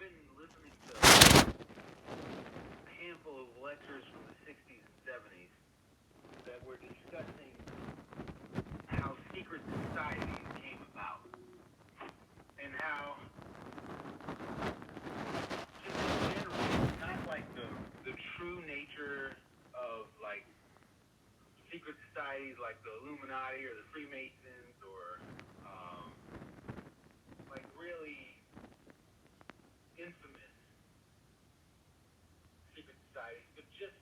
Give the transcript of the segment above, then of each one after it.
been listening to a handful of lectures from the 60s and 70s that were discussing how secret societies came about and how, just in general, not like the true nature of like secret societies like the Illuminati or the Freemasons or like really infamous secret societies, but just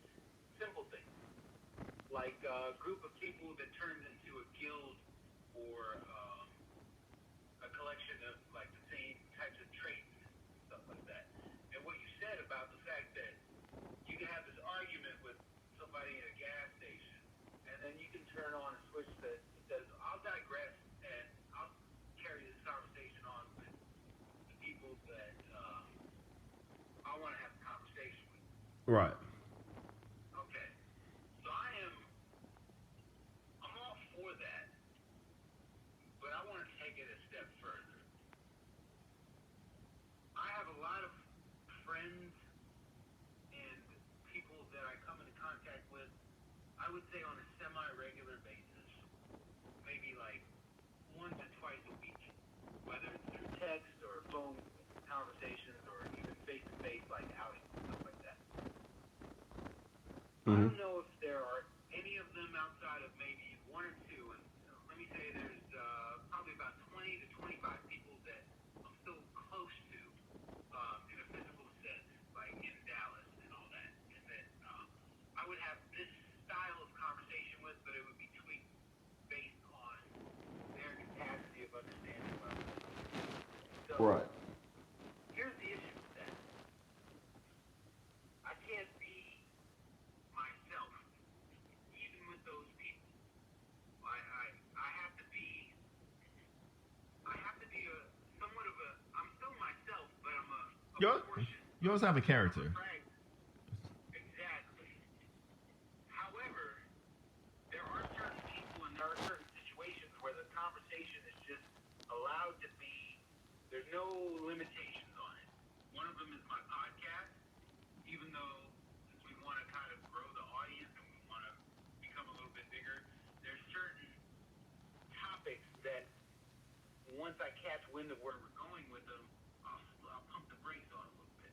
simple things like a group of people that turned into a guild or a collection of like the same types of traits and stuff like that. And what you said about the fact that you can have this argument with somebody in a gas station, and then you can turn on a switch that says, I'll digress and I'll carry this conversation on with the people that I want to have a conversation with. Right. Okay. So I'm all for that, but I want to take it a step further. I have a lot of friends and people that I come into contact with, I would say on a semi-regular basis, maybe like once or twice a week, whether it's through text or phone conversations or even face-to-face like outings and stuff like that. I don't know if there are any of them outside of maybe one or two, and let me say there's probably about 20 to 25 people that I'm still close to in a physical sense, like in Dallas and all that, and that I would have this style of conversation with, but it would be tweaked based on their capacity of understanding what I'm saying. So Right. here's the issue with that. I can't be myself, even with those people. I have to be a somewhat of a. I'm still myself, but I'm a portion. You always have a character. Exactly. However, there are certain people and there are certain situations where the conversation is just allowed to be. There's no limitations on it. One of them is my podcast, even though since we want to kind of grow the audience and we want to become a little bit bigger, there's certain topics that once I catch wind of where we're going with them, I'll pump the brakes on a little bit.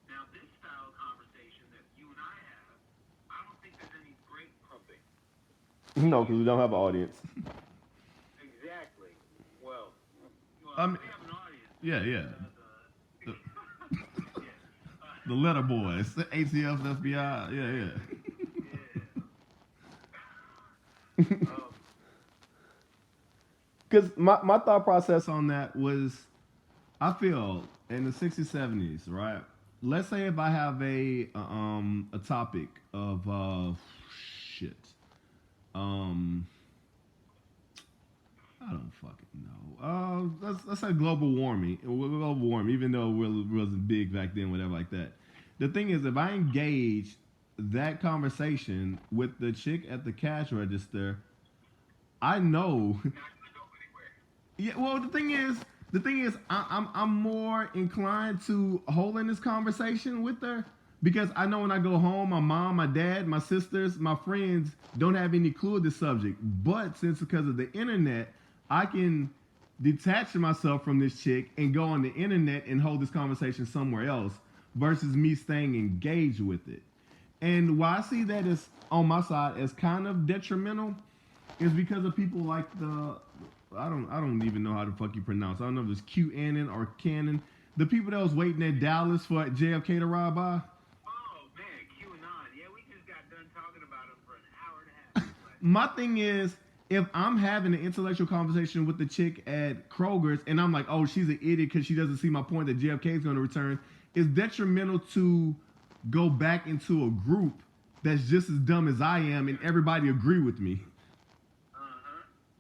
Now, this style of conversation that you and I have, I don't think there's any brake pumping. No, because we don't have an audience. Exactly. Well, we I mean, have an audience. yeah. The letter boys, the ATF, the FBI, yeah. Because my thought process on that was, I feel in the 60s, 70s, right? Let's say if I have a topic of shit, I don't fucking know. Let's say global warming. Global warming, even though it wasn't big back then, whatever like that. The thing is, if I engage that conversation with the chick at the cash register, I know. Yeah. Well, the thing is, I'm more inclined to holding this conversation with her because I know when I go home, my mom, my dad, my sisters, my friends don't have any clue of the subject. But since because of the internet, I can detach myself from this chick and go on the internet and hold this conversation somewhere else versus me staying engaged with it. And why I see that as on my side as kind of detrimental is because of people like I don't even know how the fuck you pronounce. I don't know if it's QAnon or Canon. The people that was waiting at Dallas for JFK to ride by. Oh man, QAnon. Yeah, we just got done talking about him for an hour and a half. My thing is, if I'm having an intellectual conversation with the chick at Kroger's and I'm like, oh, she's an idiot because she doesn't see my point that JFK is going to return, it's detrimental to go back into a group that's just as dumb as I am and everybody agree with me.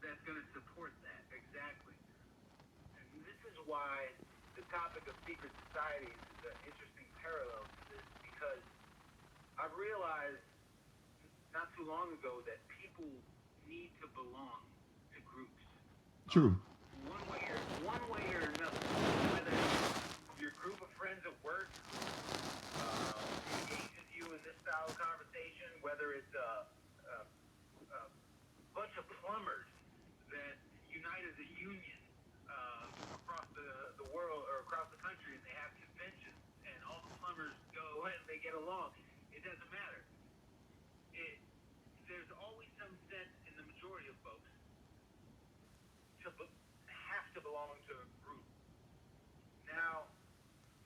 That's going to support that, exactly. And this is why the topic of secret societies is an interesting parallel to this, because I've realized not too long ago that people need to belong to groups. True. One way or another, whether your group of unions across the world or across the country, and they have conventions, and all the plumbers go and they get along. It doesn't matter. There's always some sense in the majority of folks to have to belong to a group. Now,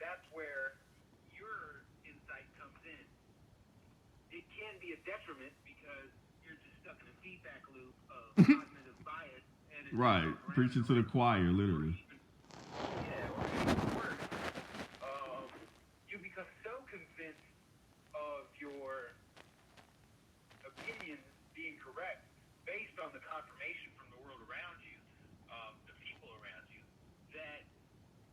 that's where your insight comes in. It can be a detriment because you're just stuck in a feedback loop of cognitive bias. And it's Right, preaching to the choir, literally. Or even worse, you become so convinced of your opinions being correct based on the confirmation from the world around you, the people around you, that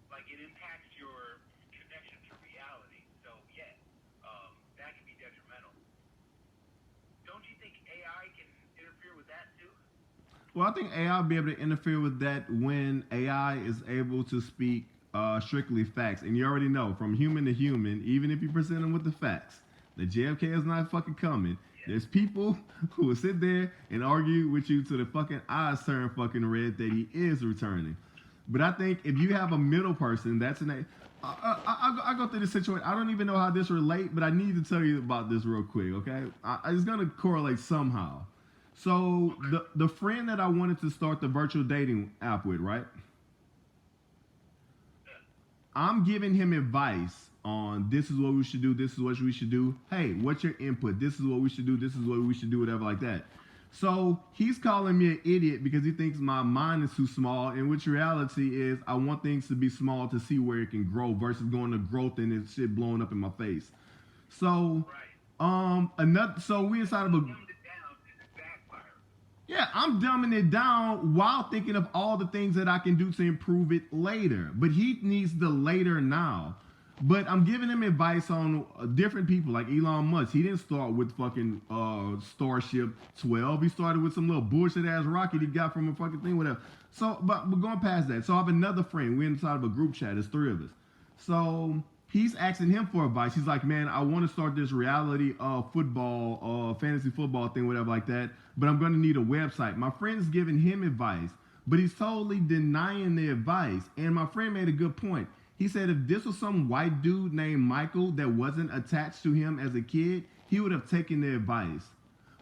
like it impacts your connection to reality. So yeah, that can be detrimental. Don't you think AI can interfere with that too? Well, I think AI will be able to interfere with that when AI is able to speak strictly facts. And you already know, from human to human, even if you present them with the facts, that JFK is not fucking coming. There's people who will sit there and argue with you to the fucking eyes turn fucking red that he is returning. But I think if you have a middle person, that's an... I go through this situation. I don't even know how this relate, but I need to tell you about this real quick, okay? It's going to correlate somehow. So the friend that I wanted to start the virtual dating app with, right? I'm giving him advice on this is what we should do, this is what we should do. Hey, what's your input? This is what we should do, this is what we should do, whatever like that. So he's calling me an idiot because he thinks my mind is too small, in which reality is I want things to be small to see where it can grow versus going to growth and it's shit blowing up in my face. So so we inside of a... Yeah, I'm dumbing it down while thinking of all the things that I can do to improve it later. But he needs the later now. But I'm giving him advice on different people, like Elon Musk. He didn't start with fucking Starship 12. He started with some little bullshit ass rocket he got from a fucking thing, whatever. So, but we're going past that. So I have another friend. We're inside of a group chat. There's 3 of us. So he's asking him for advice. He's like, man, I want to start this reality football, fantasy football thing, whatever like that. But I'm going to need a website. My friend's giving him advice, but he's totally denying the advice. And my friend made a good point. He said if this was some white dude named Michael that wasn't attached to him as a kid, he would have taken the advice.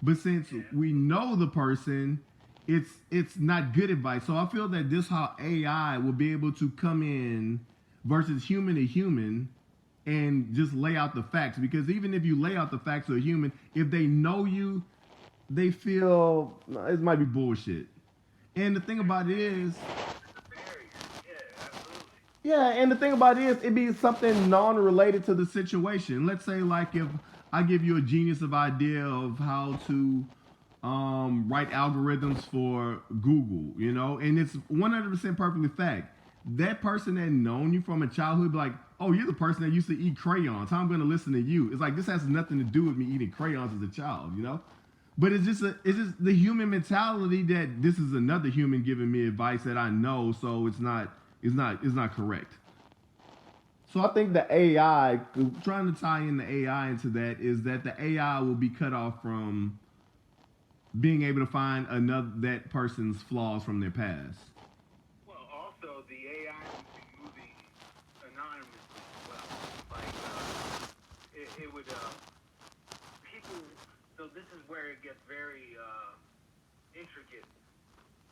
But since we know the person, it's not good advice. So I feel that this how AI will be able to come in versus human to human and just lay out the facts. Because even if you lay out the facts to a human, if they know you, they feel it might be bullshit. And the thing about it is, and the thing about it is, it'd be something non-related to the situation. Let's say, like, if I give you a genius of idea of how to write algorithms for Google, you know, and it's 100% perfectly fact. That person that known you from a childhood, be like, oh, you're the person that used to eat crayons. How I'm going to listen to you? It's like this has nothing to do with me eating crayons as a child, you know. But it's just the human mentality that this is another human giving me advice that I know, so it's not correct. So I think the AI, trying to tie in the AI into that, is that the AI will be cut off from being able to find that person's flaws from their past. Well, also the AI would be moving anonymously as well. Like it would people. So this is where it gets very intricate,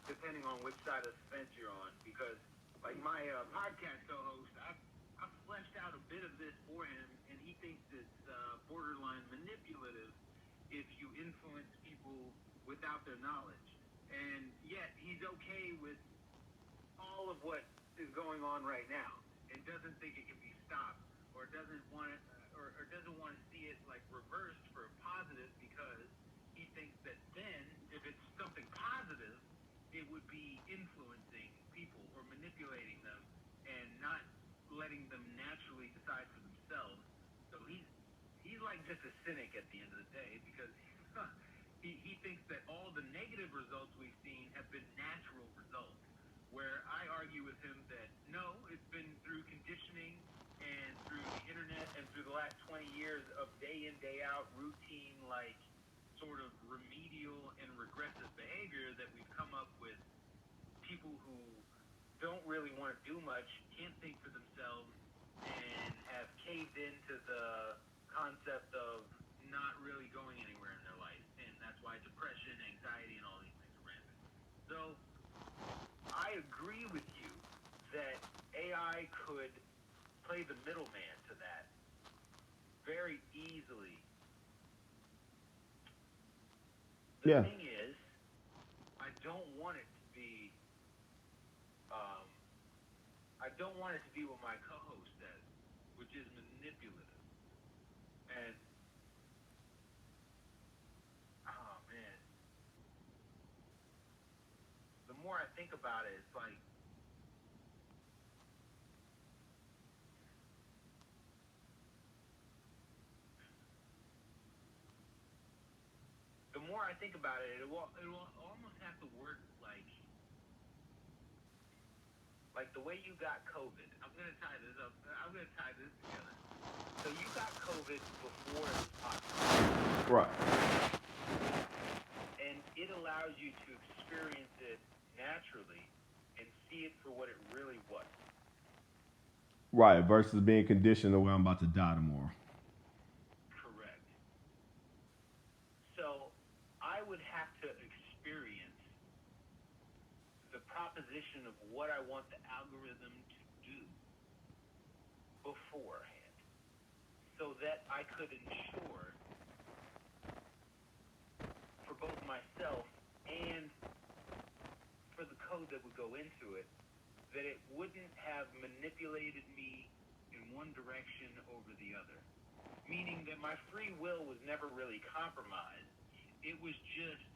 depending on which side of the fence you're on. Because like my podcast co-host, I've fleshed out a bit of this for him, and he thinks it's borderline manipulative if you influence people without their knowledge. And yet he's okay with all of what is going on right now and doesn't think it can be stopped, or doesn't want it, or doesn't want to see it like reversed for a positive, because he thinks that then if it's something positive, it would be influencing people or manipulating them and not letting them naturally decide for themselves. So he's like just a cynic at the end of the day, because he thinks that all the negative results we've seen have been natural results, where I argue with him that no, it's been through conditioning and through the internet and through the last 20 years of day in, day out routine, like sort of remedial and regressive behavior that we've come up with people who don't really want to do much, can't think for themselves, and have caved into the concept of not really going anywhere in their life. And that's why depression, anxiety, and all these things are rampant. So I agree with you that AI could play the middleman to that very easily. The Yeah. thing is, I don't want it to be. I don't want it to be what my co-host says, which is manipulative. And oh man, the more I think about it, it's like the more I think about it, it will almost have to work like the way you got COVID. I'm gonna tie this up. I'm gonna tie this together. So you got COVID before it was popular, Right. and it allows you to experience it naturally and see it for what it really was. Right. Versus being conditioned to where I'm about to die tomorrow. Correct. So I would have to experience the proposition of what I want the algorithm to do beforehand, so that I could ensure for both myself and for the code that would go into it that it wouldn't have manipulated me in one direction over the other. Meaning that my free will was never really compromised. It was just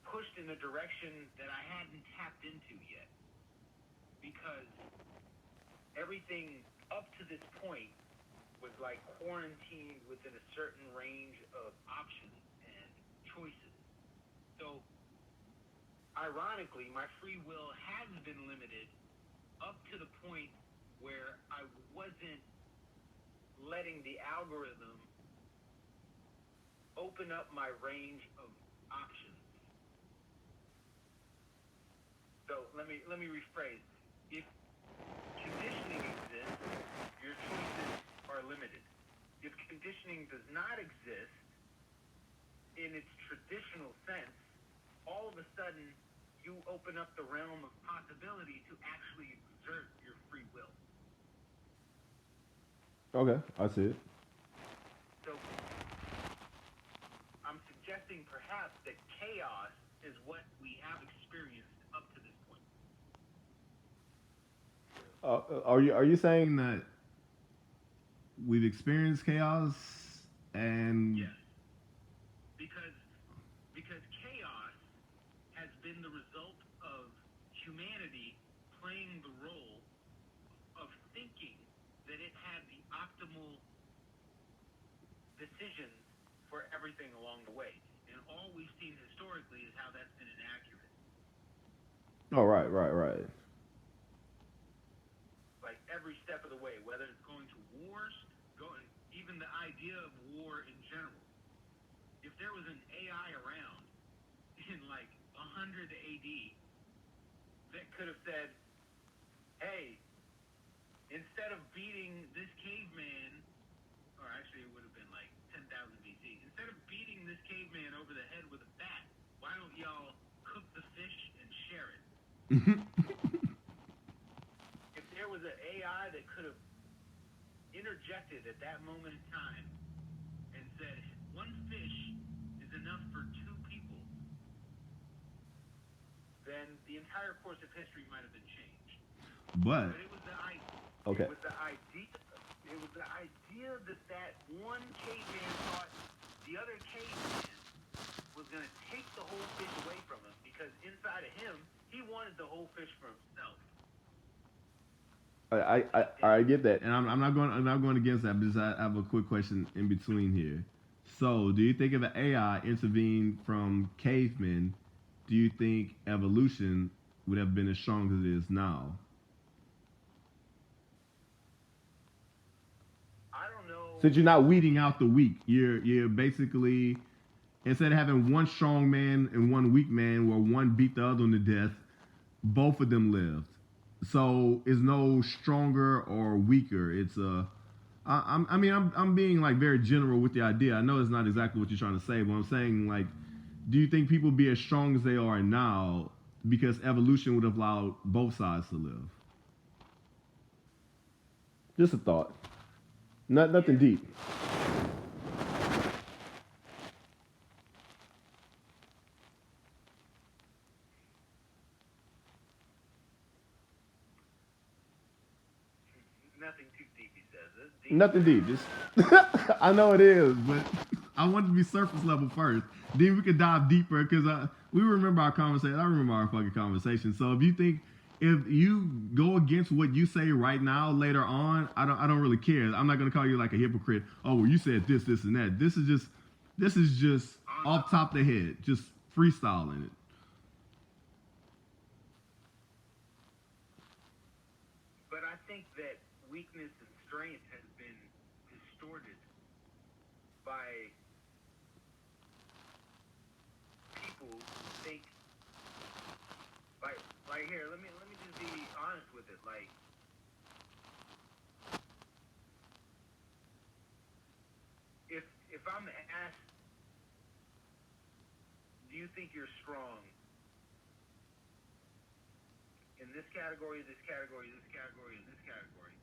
pushed in a direction that I hadn't tapped into yet. Because everything up to this point was like quarantined within a certain range of options and choices. So, ironically, my free will has been limited up to the point where I wasn't letting the algorithm open up my range of options. So let me rephrase. If conditioning exists, your choices are limited. If conditioning does not exist in its traditional sense, all of a sudden you open up the realm of possibility to actually exert your free will. Okay, I see it. So I'm suggesting perhaps that chaos is what we have experienced up to this point. Are you saying that we've experienced chaos and Yes. Because chaos has been the result of humanity playing the role of thinking that it had the optimal decisions for everything along the way. And all we've seen historically is how that's been inaccurate. Oh, right. Like every step of the way, whether it's going to wars, even the idea of war in general. If there was an AI around in like 100 AD that could have said, hey, instead of beating this caveman, or actually it would have been like 10,000 BC, instead of beating this caveman over the head with a bat, why don't y'all cook the fish and share it? If there was an AI that could have interjected at that moment in time and said, one fish is enough for two people, then the entire course of history might have been changed. but But it was the idea. okay. It was the idea. It was the idea that one caveman thought the other caveman was going to take the whole fish away from him because inside of him, he wanted the whole fish for himself. I get that, and I'm not going against that. But just I have a quick question in between here. So, do you think if an AI intervened from cavemen, do you think evolution would have been as strong as it is now? I don't know. Since you're not weeding out the weak, you're basically Instead of having one strong man and one weak man, where one beat the other one to death, both of them lived. So it's no stronger or weaker. It's I mean, I'm being like very general with the idea. I know it's not exactly what you're trying to say, but I'm saying like, do you think people be as strong as they are now because evolution would have allowed both sides to live? Just a thought. Nothing deep. Nothing too deep, he says. It's deep. Nothing deep. Just I know it is, but I want to be surface level first. Then we could dive deeper because we remember our conversation. I remember our fucking conversation. So if you go against what you say right now later on, I don't really care. I'm not gonna call you like a hypocrite. Oh, well, you said this, and that. This is just off top of the head, just freestyling it. But I think that weakness and strength has been distorted by people who think like here, let me just be honest with it. Like, if I'm asked, do you think you're strong in this category, this category, this category, and this category?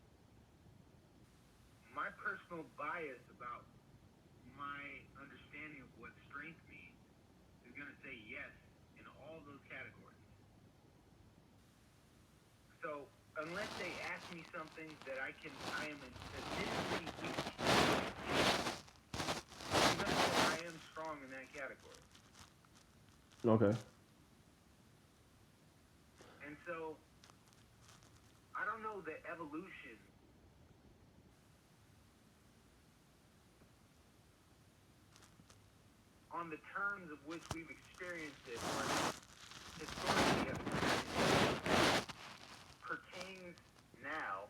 My personal bias about my understanding of what strength means is going to say yes in all those categories. So unless they ask me something that I am admittedly weak, I'm going to say I am strong in that category. Okay. And so I don't know that evolution on the terms of which we've experienced it, or historically have experienced it, pertains now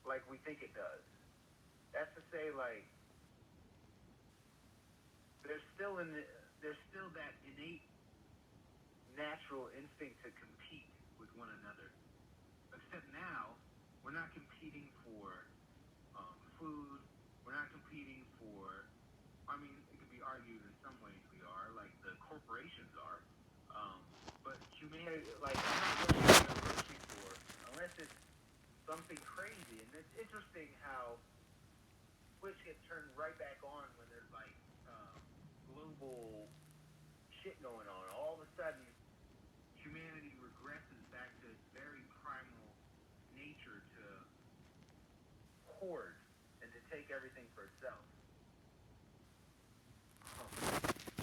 like we think it does. That's to say, like, there's still that innate natural instinct to compete with one another. Except now, we're not competing for food. We're not competing for. I mean, it could be argued in some ways we are, like the corporations are. But humanity, like, I'm not going to a grocery store unless it's something crazy. And it's interesting how switch gets turned right back on when there's like global shit going on. All of a sudden, humanity regresses back to its very primal nature to hoard and to take everything for itself.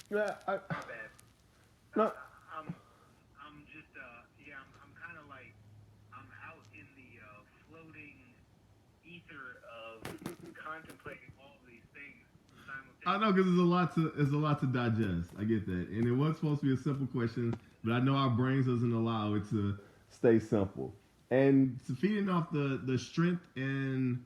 Yeah, My bad. no. I'm just I'm kind of like I'm out in the floating ether of contemplating all these things simultaneously. I know because there's a lot to digest. I get that, and it was supposed to be a simple question, but I know our brains doesn't allow it to stay simple. And to feeding off the strength and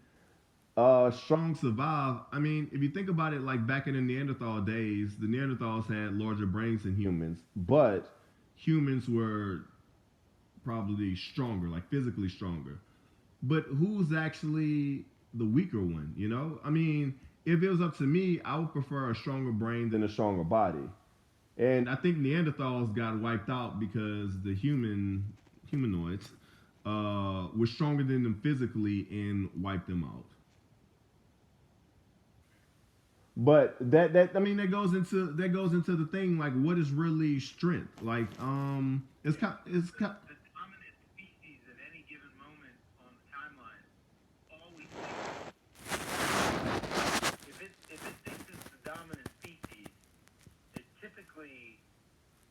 strong survive. I mean, if you think about it, like back in the Neanderthal days, the Neanderthals had larger brains than humans, but humans were probably stronger, like physically stronger. But who's actually the weaker one? You know, I mean, if it was up to me, I would prefer a stronger brain than a stronger body. And I think Neanderthals got wiped out because the humanoids were stronger than them physically and wiped them out. But that I mean that goes into the thing like what is really strength? Like it's kind it's kind. The dominant species at any given moment on the timeline always if it thinks it's the dominant species, it typically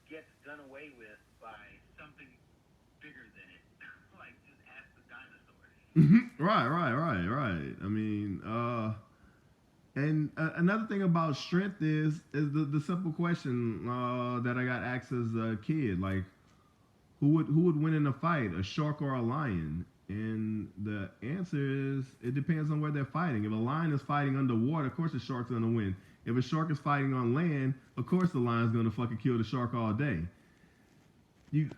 gets done away with by something bigger than it. Like just ask the dinosaurs. Right. I mean, and another thing about strength is the simple question that I got asked as a kid, like who would win in a fight, a shark or a lion? And the answer is it depends on where they're fighting. If a lion is fighting underwater, of course the shark's gonna win. If a shark is fighting on land, of course the lion's gonna fucking kill the shark all day. You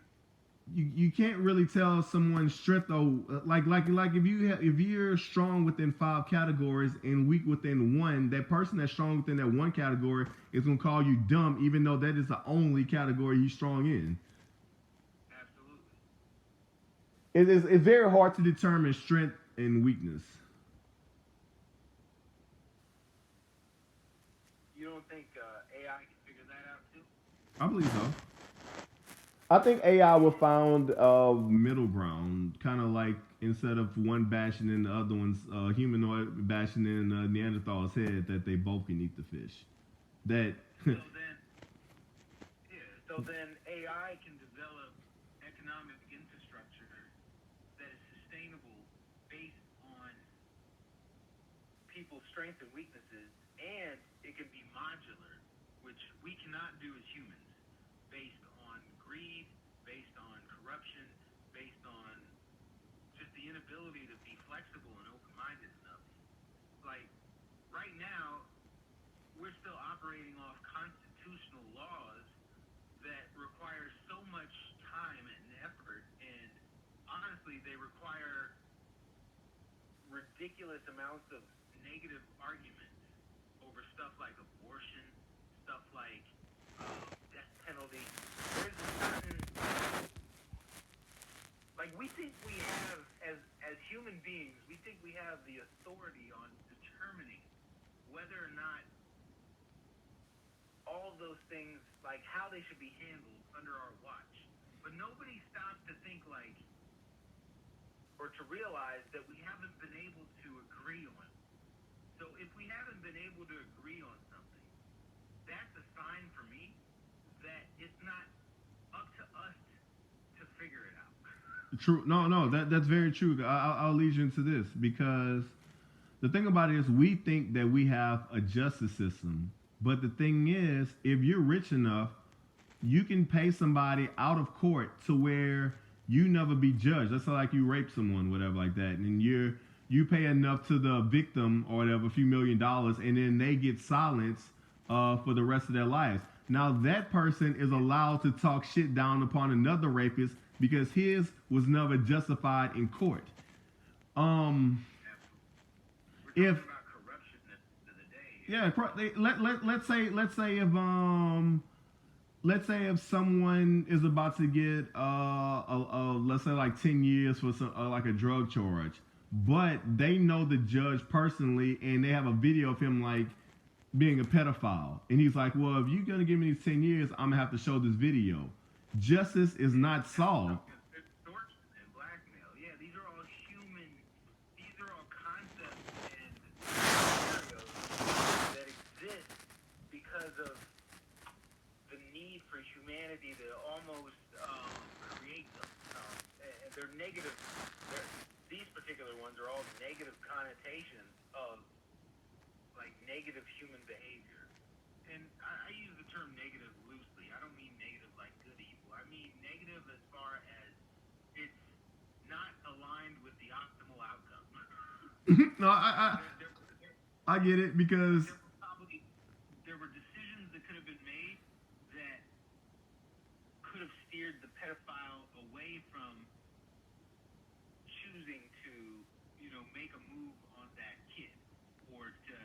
you can't really tell someone's strength though. Like if you're strong within 5 categories and weak within one, that person that's strong within that one category is gonna call you dumb, even though that is the only category he's strong in. Absolutely. It's very hard to determine strength and weakness. You don't think AI can figure that out too? I believe so. I think AI will found a middle ground, kind of like instead of one bashing in the other one's humanoid bashing in Neanderthal's head, that they both can eat the fish. That so then AI can develop economic infrastructure that is sustainable based on people's strengths and weaknesses, and it can be modular, which we cannot do as humans, based on greed, based on corruption, based on just the inability to be flexible and open-minded enough. Like, right now, we're still operating off constitutional laws that require so much time and effort, and honestly, they require ridiculous amounts of negative arguments over stuff like abortion, stuff like death penalty. There's a certain, like, we think we have, as human beings, we think we have the authority on determining whether or not all of those things, like how they should be handled under our watch. But nobody stops to think like, or to realize that we haven't been able to agree on it. So if we haven't been able to agree on something, that's a sign for me that it's not up to us to figure it out. True. No, that's very true. I'll lead you into this because the thing about it is we think that we have a justice system. But the thing is, if you're rich enough, you can pay somebody out of court to where you never be judged. That's like you rape someone, whatever like that, and you pay enough to the victim or whatever, a few $1 million, and then they get silenced for the rest of their lives. Now that person is allowed to talk shit down upon another rapist because his was never justified in court. If yeah, let's say if someone is about to get let's say like 10 years for some like a drug charge, but they know the judge personally and they have a video of him like being a pedophile, and he's like, well, if you're gonna give me these 10 years, I'm gonna have to show this video. Justice is not solved. Humanity to almost create them. And they're negative. These particular ones are all negative connotations of like negative human behavior. And I use the term negative loosely. I don't mean negative like good evil. I mean negative as far as it's not aligned with the optimal outcome. No, I get it because there were decisions that could have been made that could have steered the pedophile away from choosing to, make a move on that kid, or to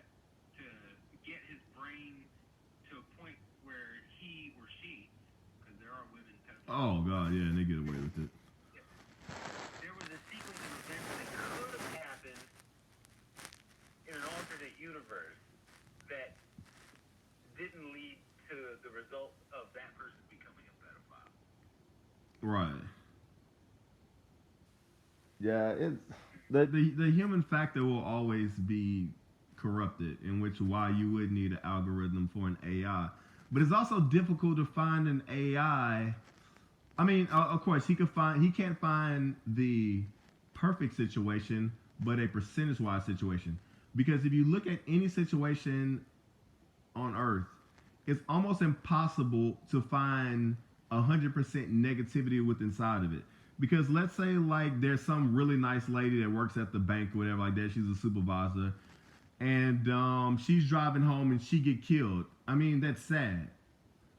get his brain to a point where he or she, because there are women pedophiles. Oh God, yeah, and they get away with it. There was a sequence of events that could have happened in an alternate universe that didn't lead to the result of that person becoming a pedophile. Right. Yeah, it's the human factor will always be corrupted, in which why you would need an algorithm for an AI. But it's also difficult to find an AI. I mean, of course, he can't find the perfect situation, but a percentage-wise situation. Because if you look at any situation on Earth, it's almost impossible to find 100% negativity with inside of it. Because let's say like there's some really nice lady that works at the bank or whatever like that, she's a supervisor, and she's driving home and she get killed. I mean, that's sad,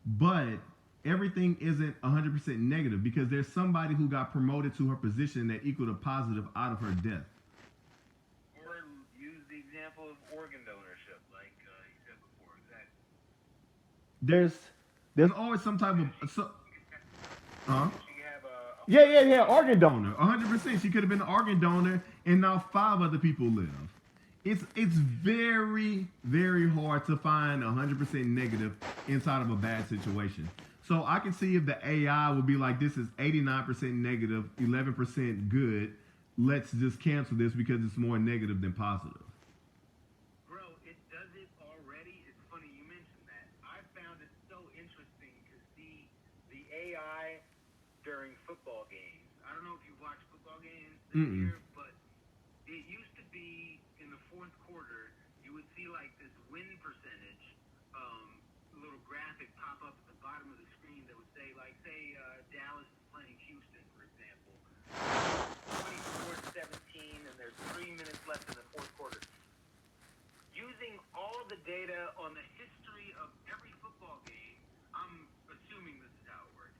but everything isn't 100% negative because there's somebody who got promoted to her position that equaled a positive out of her death. Or use the example of organ donorship, like you said before. Exactly. There's always some type of huh? She could have a Yeah. Organ donor, 100%. She could have been an organ donor, and now 5 other people live. It's very very hard to find 100% negative inside of a bad situation. So I can see if the AI would be like, this is 89% negative, 11% good. Let's just cancel this because it's more negative than positive. Bro, it does it already. It's funny you mentioned that. I found it so interesting to see the AI during football games. I don't know if you've watched football games this Mm-mm. year, but it used to be in the fourth quarter, you would see like this win percentage, little graphic pop up at the bottom of the screen that would say, like, say Dallas is playing Houston, for example, 24-17, and there's 3 minutes left in the fourth quarter. Using all the data on the history of every football game, I'm assuming this is how it works.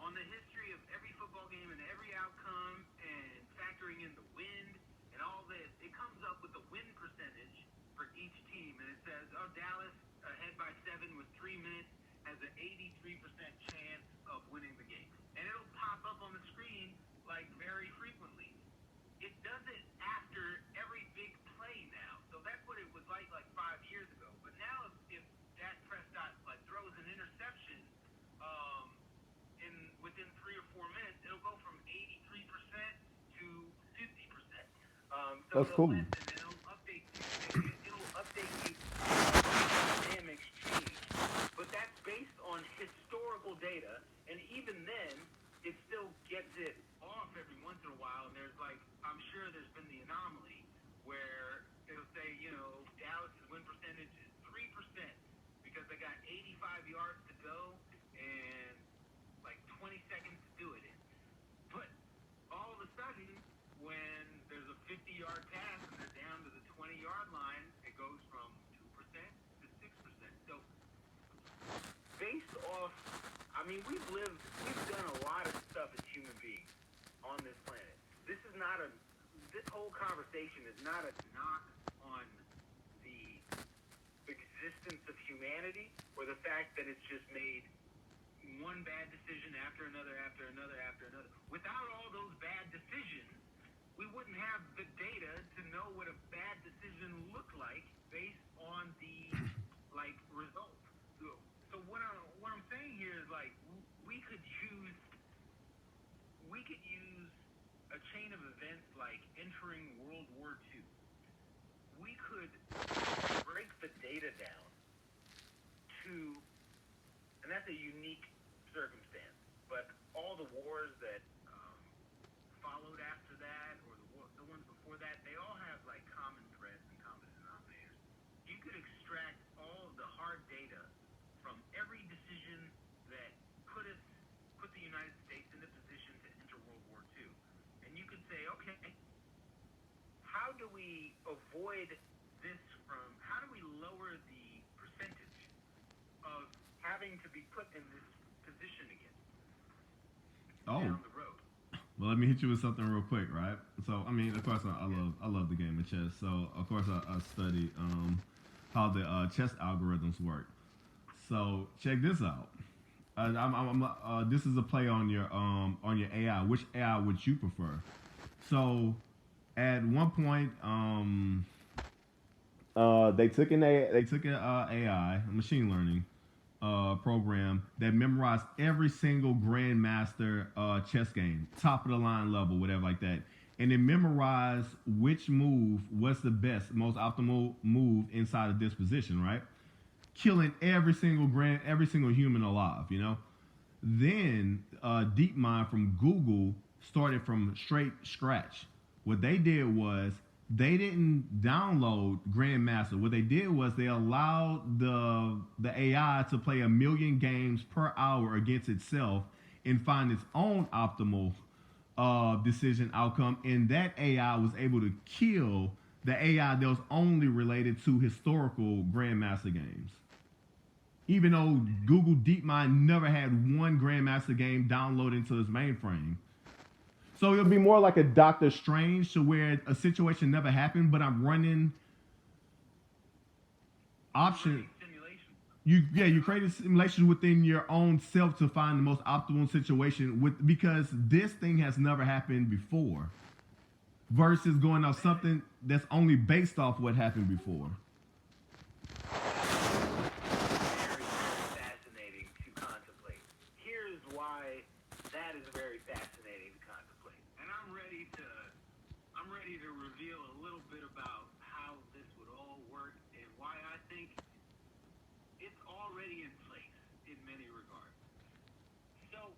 On the history of every football game and every outcome, and factoring in the wind and all this, it comes up with the win percentage for each team, and it says, oh, Dallas ahead by 7 with 3 minutes has an 83% chance of winning the game, and it'll pop up on the screen like very frequently. It does it after every big play now. So that's what it was like 5 years ago. But now if Dak Prescott like throws an interception in within 3 or 4 minutes, it'll go from 83% to 50%. So That's cool. it'll update you. It'll update you dynamics change. But that's based on historical data, and even then it still gets it off every once in a while, and there's like, I'm sure there's been the anomaly where it'll say, Dallas's win percentage is 3% because they got 85 yards to go and like 20 seconds to do it in. But all of a sudden, when there's a 50-yard pass and they're down to the 20-yard line, it goes from 2% to 6%. So based off, I mean, we've done a lot of stuff as human beings on this planet. This whole conversation is not a knock on the existence of humanity or the fact that it's just made one bad decision after another, after another, after another. Without all those bad decisions, we wouldn't have the data to know what a bad decision looked like based on the results. So what I'm saying here is like we could use a chain of events like entering World War II. We could break the data down to, and that's a unique circumstance, but all the wars that followed after that, or the ones before that, they all have like common threads and common denominators. You could extract all of the hard data from every decision that put the United States in a position to enter World War II, and you could say, okay, how do we avoid this how do we lower the percentage of having to be put in this position again down the road? Well, let me hit you with something real quick, right? So, I mean, of course, I love the game of chess. So, of course, I study how the chess algorithms work. So, check this out. This is a play on your AI. Which AI would you prefer? So, at one point, they took an AI, a machine learning program that memorized every single grandmaster chess game, top of the line level, whatever like that, and it memorized which move was the best, most optimal move inside of this position, right? Killing every single human alive, Then DeepMind from Google started from straight scratch. What they did was they didn't download Grandmaster. What they did was they allowed the AI to play 1 million games per hour against itself and find its own optimal decision outcome. And that AI was able to kill the AI that was only related to historical Grandmaster games. Even though Google DeepMind never had one Grandmaster game downloaded into its mainframe. So it'll be more like a Doctor Strange, to where a situation never happened, but I'm running option. You created simulations within your own self to find the most optimal situation because this thing has never happened before. Versus going off something that's only based off what happened before. Very, very fascinating to contemplate. Here's why that is very fascinating to contemplate. And I'm ready to reveal a little bit about how this would all work and why I think it's already in place in many regards. So,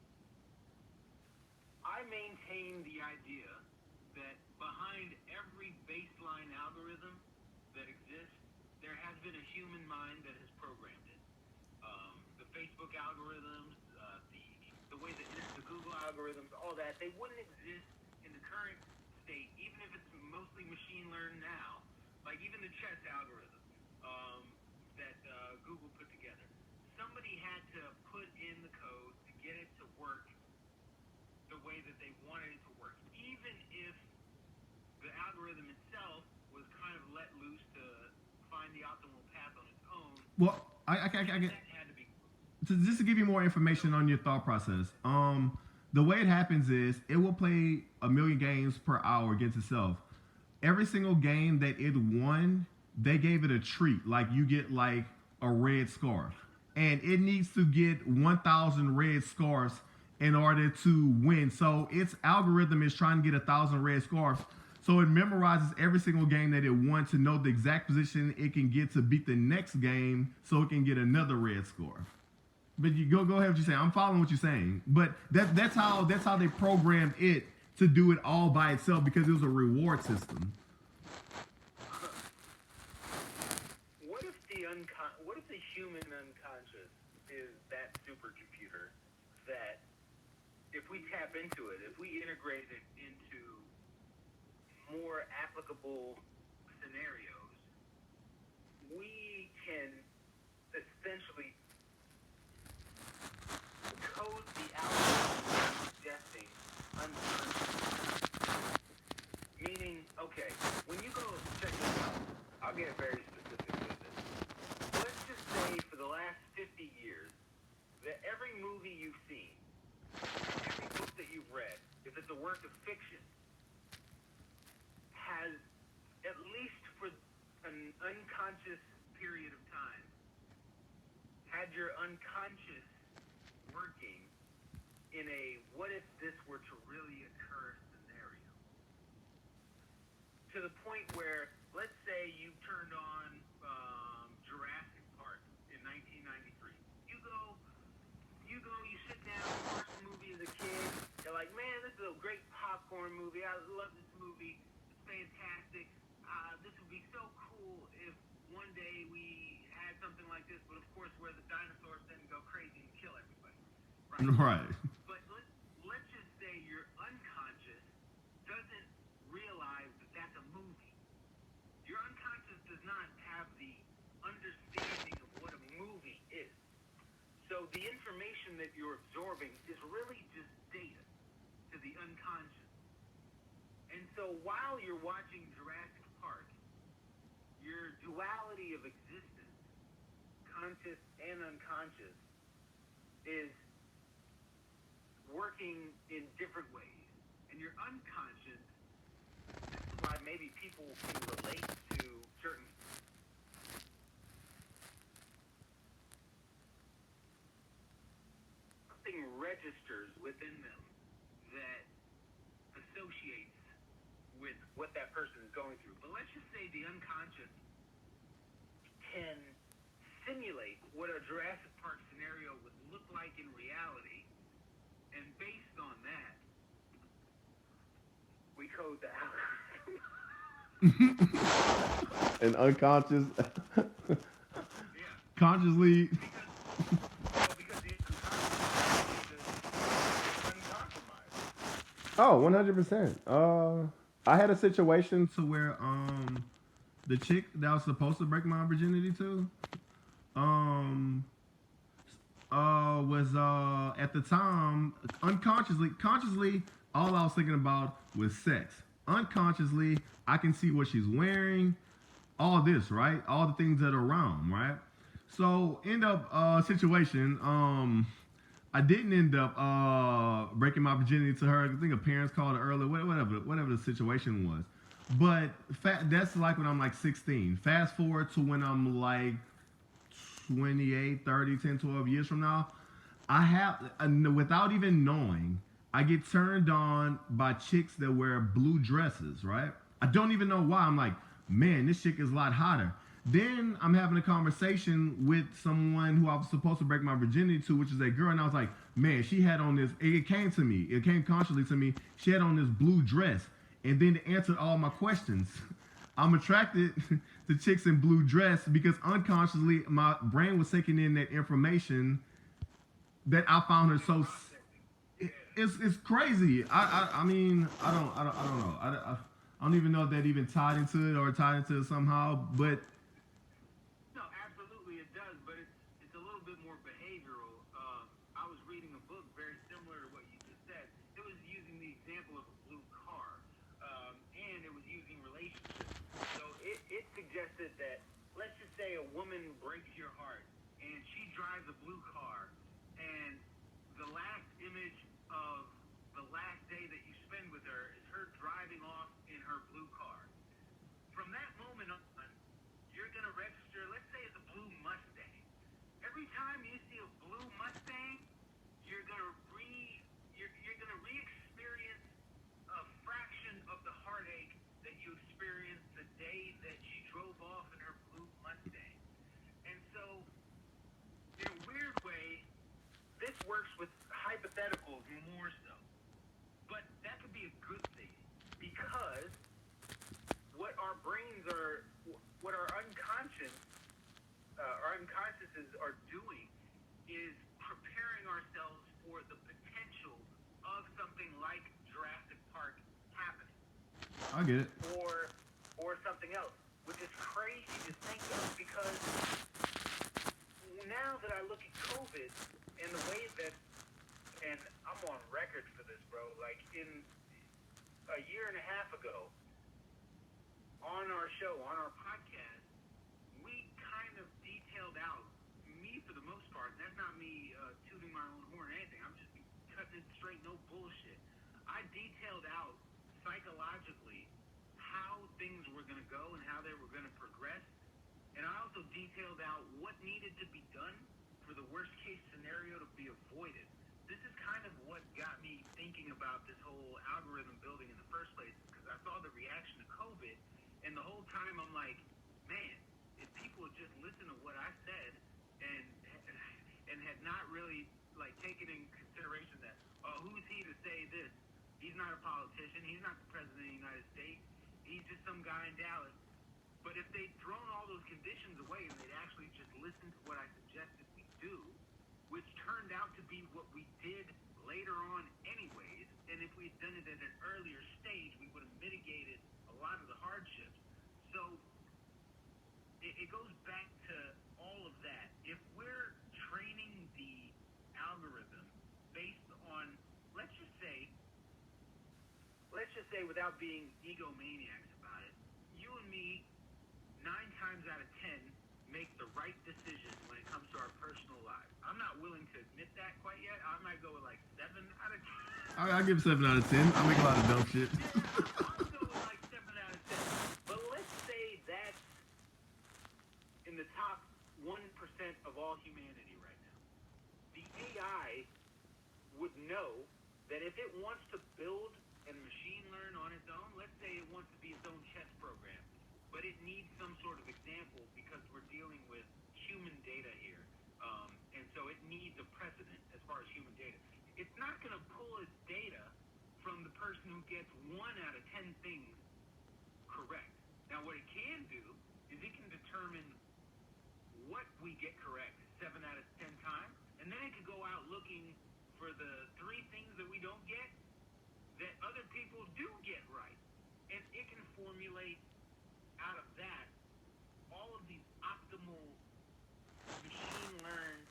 I maintain the idea that behind every baseline algorithm that exists, there has been a human mind that has programmed it. The Facebook algorithms, the way that the Google algorithms, all that, they wouldn't exist in the current state, even if it's mostly machine learned now. Like even the chess algorithm that Google put together. Somebody had to put in the code to get it to work the way that they wanted it to work. Even if the algorithm itself was kind of let loose to find the optimal path on its own. Well, I get. Just to give you more information on your thought process, the way it happens is it will play 1 million games per hour against itself. Every single game that it won, they gave it a treat. Like you get like a red scarf, and it needs to get 1,000 red scarves in order to win. So its algorithm is trying to get 1,000 red scarves. So it memorizes every single game that it won to know the exact position it can get to beat the next game, so it can get another red scarf. But you go ahead what you're saying. I'm following what you're saying. But that's how they programmed it to do it all by itself, because it was a reward system. What if the human unconscious is that supercomputer that if we tap into it, if we integrate it into more applicable scenarios, we can essentially code the algorithm suggesting unconscious. Meaning, okay, when you go check this out, I'll get very specific with this. Let's just say for the last 50 years that every movie you've seen, every book that you've read, if it's a work of fiction, has, at least for an unconscious period of time, had your unconscious working in a what if this were to really occur scenario. To the point where, let's say you turned on Jurassic Park in 1993. You sit down, you watch the movie as a kid. You're like, man, this is a great popcorn movie. I love this movie. It's fantastic. This would be so cool if one day we had something like this, but of course where the dinosaurs didn't go crazy and kill everybody. Right. But let's just say your unconscious doesn't realize that that's a movie. Your unconscious does not have the understanding of what a movie is. So the information that you're absorbing is really just data to the unconscious. And so while you're watching Jurassic Park, your duality of existence, conscious and unconscious, is working in different ways. And your unconscious, this is why maybe people can relate to certain something registers within them that associates with what that person is going through. But let's just say the unconscious can simulate what a Jurassic Park scenario would look like in reality, and based on that, we code the algorithm. And unconscious, Yeah. consciously. Because the unconscious is uncompromised. Oh, 100%. I had a situation to where the chick that I was supposed to break my virginity to um was at the time consciously all I was thinking about was sex. Unconsciously, I can see what she's wearing, all this, right? All the things that are around, right? So end up situation. I didn't end up breaking my virginity to her. I think her parents called her early, whatever the situation was. But that's like when I'm like 16. Fast forward to when I'm like 28, 30, 10, 12 years from now, I have, without even knowing, I get turned on by chicks that wear blue dresses, right? I don't even know why. I'm like, man, this chick is a lot hotter. Then I'm having a conversation with someone who I was supposed to break my virginity to, which is a girl, and I was like, man, she had on this. It came to me. It came consciously to me. She had on this blue dress, and then it answered all my questions. I'm attracted to chicks in blue dress because unconsciously my brain was taking in that information that I found her so. It's crazy. I mean I don't know. I don't even know if that even tied into it or tied into it somehow. But No, absolutely it does, but it's a little bit more behavioral. I was reading a book very similar to what you just said. It was using the example of a blue car, and it was using relationships. So it suggested that, let's just say a woman breaks your heart, and she drives a blue car, and the last image of the last day that you spend with her is her driving off in her blue car. From that moment on, you're going to register, let's say it's a blue Mustang. Every time you see a blue Mustang, you're going to you're going to re-experience a fraction of the heartache that you experienced the day that she drove off in her blue Mustang. And so, in a weird way, this works with hypotheticals more so. But that could be a good thing because what our brains are, what our unconsciouses are doing is preparing ourselves for the potential of something like Jurassic Park happening, I get it. or something else, which is crazy to think of because now that I look at COVID and the way that, and I'm on record for this, bro, like in a year and a half ago, on our show, on our podcast, we kind of detailed out, me for the most part, and that's not me tooting my own horn or anything, I'm just cutting it straight, no bullshit. I detailed out psychologically how things were going to go and how they were going to progress. And I also detailed out what needed to be done for the worst case scenario to be avoided. This is kind of what got me thinking about this whole algorithm building in the first place, because I saw the reaction to COVID, and the whole time I'm like, man, if people would just listen to what I said and had not really like taken in consideration that, who's he to say this? He's not a politician. He's not the president of the United States. He's just some guy in Dallas. But if they'd thrown all those conditions away and they'd actually just listened to what I suggested we do, which turned out to be what we did later on anyways, and if we'd done it at an earlier stage, we would have mitigated a lot of the hardships. So it goes back to all of that. If we're training the algorithm based on, let's just say without being egomaniacs about it, you and me 9 times out of 10 make the right decision when it comes to our personal lives. I'm not willing to admit that quite yet. I might go with like 7 out of 10. I give 7 out of 10. I make a lot of dumb shit. Yeah, I'll go with like 7 out of 10. But let's say that's in the top 1% of all humanity right now. The AI would know that if it wants to build and machine learn on its own, let's say it wants to be its own chess program, but it needs some sort of example because we're dealing with human data here. And so it needs a precedent as far as human data. It's not going to pull its data from the person who gets 1 out of 10 things correct. Now, what it can do is it can determine what we get correct 7 out of 10 times, and then it could go out looking for the 3 things that we don't get that other people do get right. and it can formulate out of that all of these optimal machine learned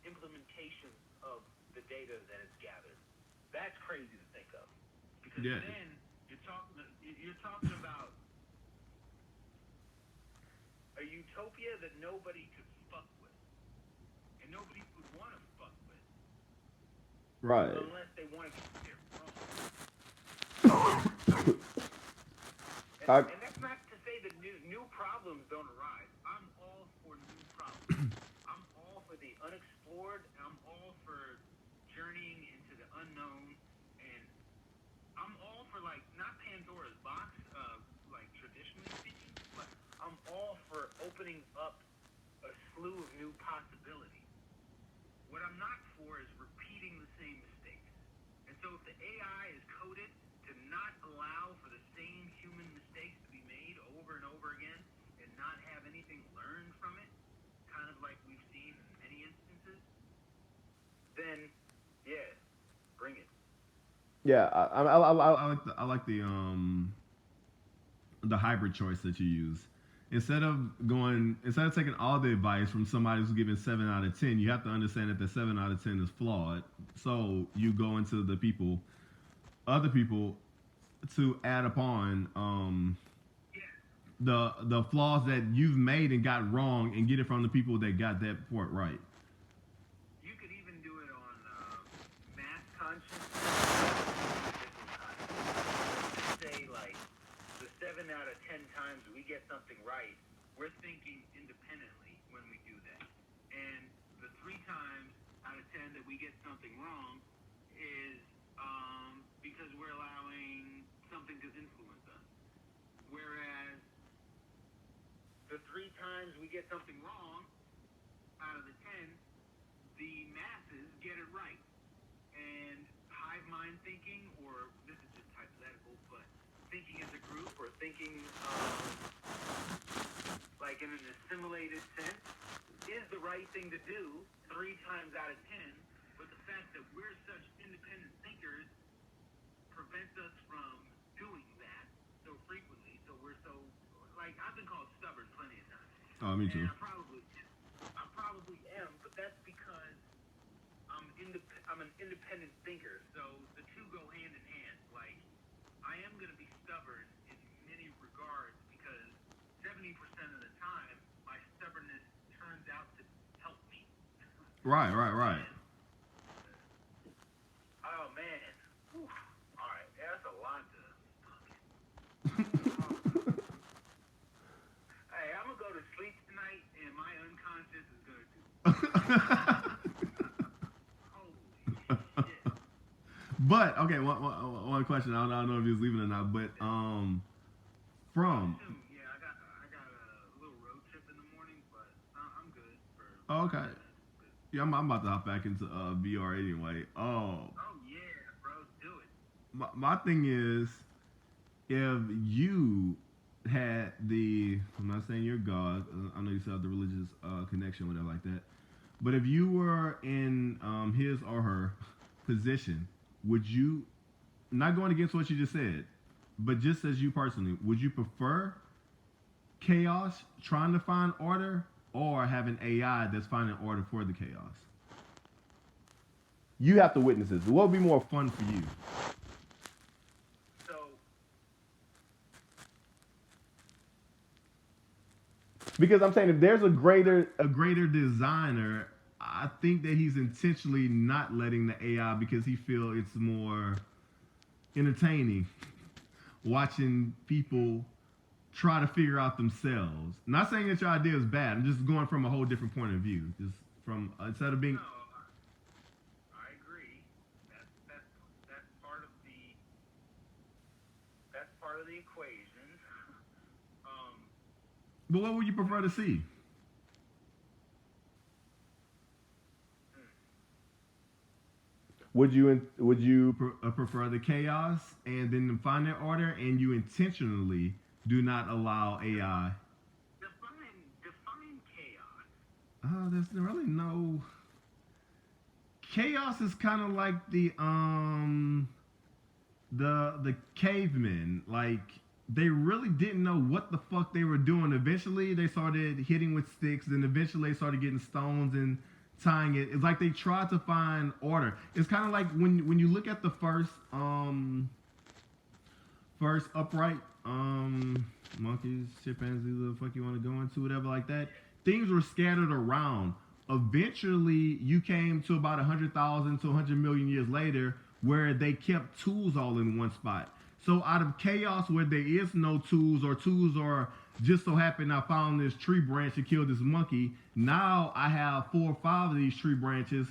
implementations of the data that it's gathered. That's crazy to think of, because Yeah. then you're talking about a utopia that nobody could fuck with, and nobody would want to fuck with Right. unless they want to get there I- and that's not to say that new problems don't arise. I'm all for new problems. I'm all for the unexplored. I'm all for journeying into the unknown, and I'm all for, like, not Pandora's box, like traditionally speaking, but I'm all for opening up a slew of new possibilities. What I'm not for is repeating the same mistakes. And so if the AI is coded to not allow for the same human mistakes to be made over and over again and not have anything learned from it, kind of like we've seen in many instances, then yeah, bring it. Yeah, I like the hybrid choice that you use. Instead of taking all the advice from somebody who's giving 7 out of 10, you have to understand that the 7 out of 10 is flawed. So you go into other people, to add upon the flaws that you've made and got wrong, and get it from the people that got that part right. You could even do it on mass consciousness. Say, like, the 7 out of 10 times we get something right, we're thinking independently when we do that. And the 3 times out of 10 that we get something wrong is because we're allowing something to influence us. Whereas the 3 times we get something wrong out of the 10, the masses get it right. And hive mind thinking, or this is just hypothetical, but thinking as a group, or thinking like in an assimilated sense, is the right thing to do 3 times out of 10. But the fact that we're such independent thinkers prevents us from doing that so frequently. So we're so, like, I've been called stubborn plenty of times. Oh, me too. And I probably am, but that's because I'm an independent thinker. So the two go hand in hand. Like, I am going to be stubborn in many regards because 70% of the time, my stubbornness turns out to help me. Right. Oh, man. Whew. All right. Yeah, that's a lot to... Hey, I'm going to go to sleep tonight, and my unconscious is going to do... Holy shit. But okay, one question. I don't know if he was leaving or not, but from Yeah, I got a little road trip in the morning, but I'm good for... okay, yeah, I'm about to hop back into VR anyway. Oh yeah, bro, do it. My thing is, if you had I'm not saying you're God. I know you said the religious connection, whatever like that. But if you were in his or her position, would you, not going against what you just said, but just as you personally, would you prefer chaos, trying to find order, or having AI that's finding order for the chaos? You have to witness this. What would be more fun for you? So, Because I'm saying, if there's a greater designer, I think that he's intentionally not letting the AI, because he feels it's more entertaining watching people try to figure out themselves. Not saying that your idea is bad. I'm just going from a whole different point of view. Just from, instead of being... no, I agree. That's part of the equation. But what would you prefer to see? Would you prefer the chaos and then find that order, and you intentionally do not allow AI? Define chaos. There's really no... Chaos is kind of like the cavemen. Like, they really didn't know what the fuck they were doing. Eventually, they started hitting with sticks, and eventually, they started getting stones and tying it. It's like they tried to find order. It's kind of like when you look at the first upright monkeys, chimpanzees, whatever the fuck you want to go into, whatever like that. Things were scattered around. Eventually, you came to about 100,000 to 100 million years later, where they kept tools all in one spot. So out of chaos where there is no tools, or tools are just so happen I found this tree branch and killed this monkey. Now I have 4 or 5 of these tree branches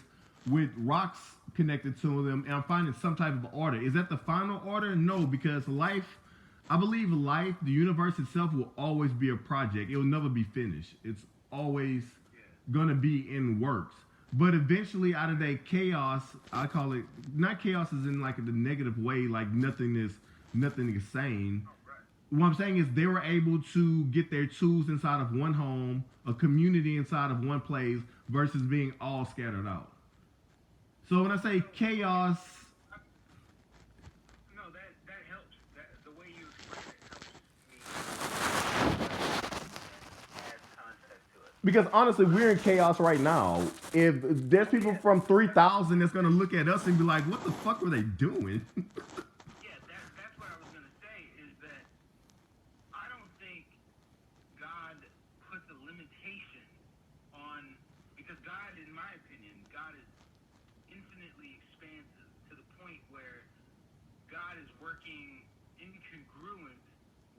with rocks connected to them, and I'm finding some type of order. Is that the final order? No, because life, I believe life, the universe itself, will always be a project. It will never be finished. It's always gonna be in works. But eventually, out of that chaos, I call it, not chaos is in like the negative way, like nothing is sane. What I'm saying is they were able to get their tools inside of one home, a community inside of one place, versus being all scattered out. So when I say chaos, No, that helps. The way you explain it helps me add context to it. because honestly, we're in chaos right now. If there's people from 3,000 that's gonna look at us and be like, "What the fuck were they doing?" Yeah, that's what I was gonna say. Is that I don't think God puts a limitation on, because God, in my opinion, God is infinitely expansive to the point where God is working in congruence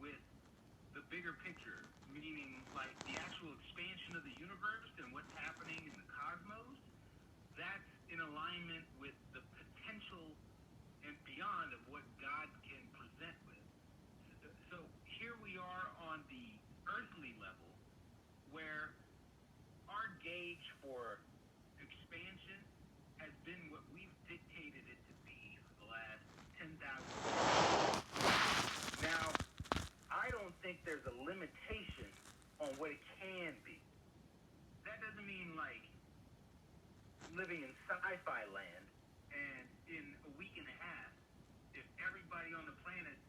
with the bigger picture, meaning like the actual expansion of the universe and what's happening in the cosmos. That's in alignment with the potential and beyond of what God can present with. So here we are on the earthly level, where our gauge for expansion has been what we've dictated it to be for the last 10,000 years. Now, I don't think there's a limitation on what it can be. That doesn't mean like living in sci-fi land, and in a week and a half, if everybody on the planet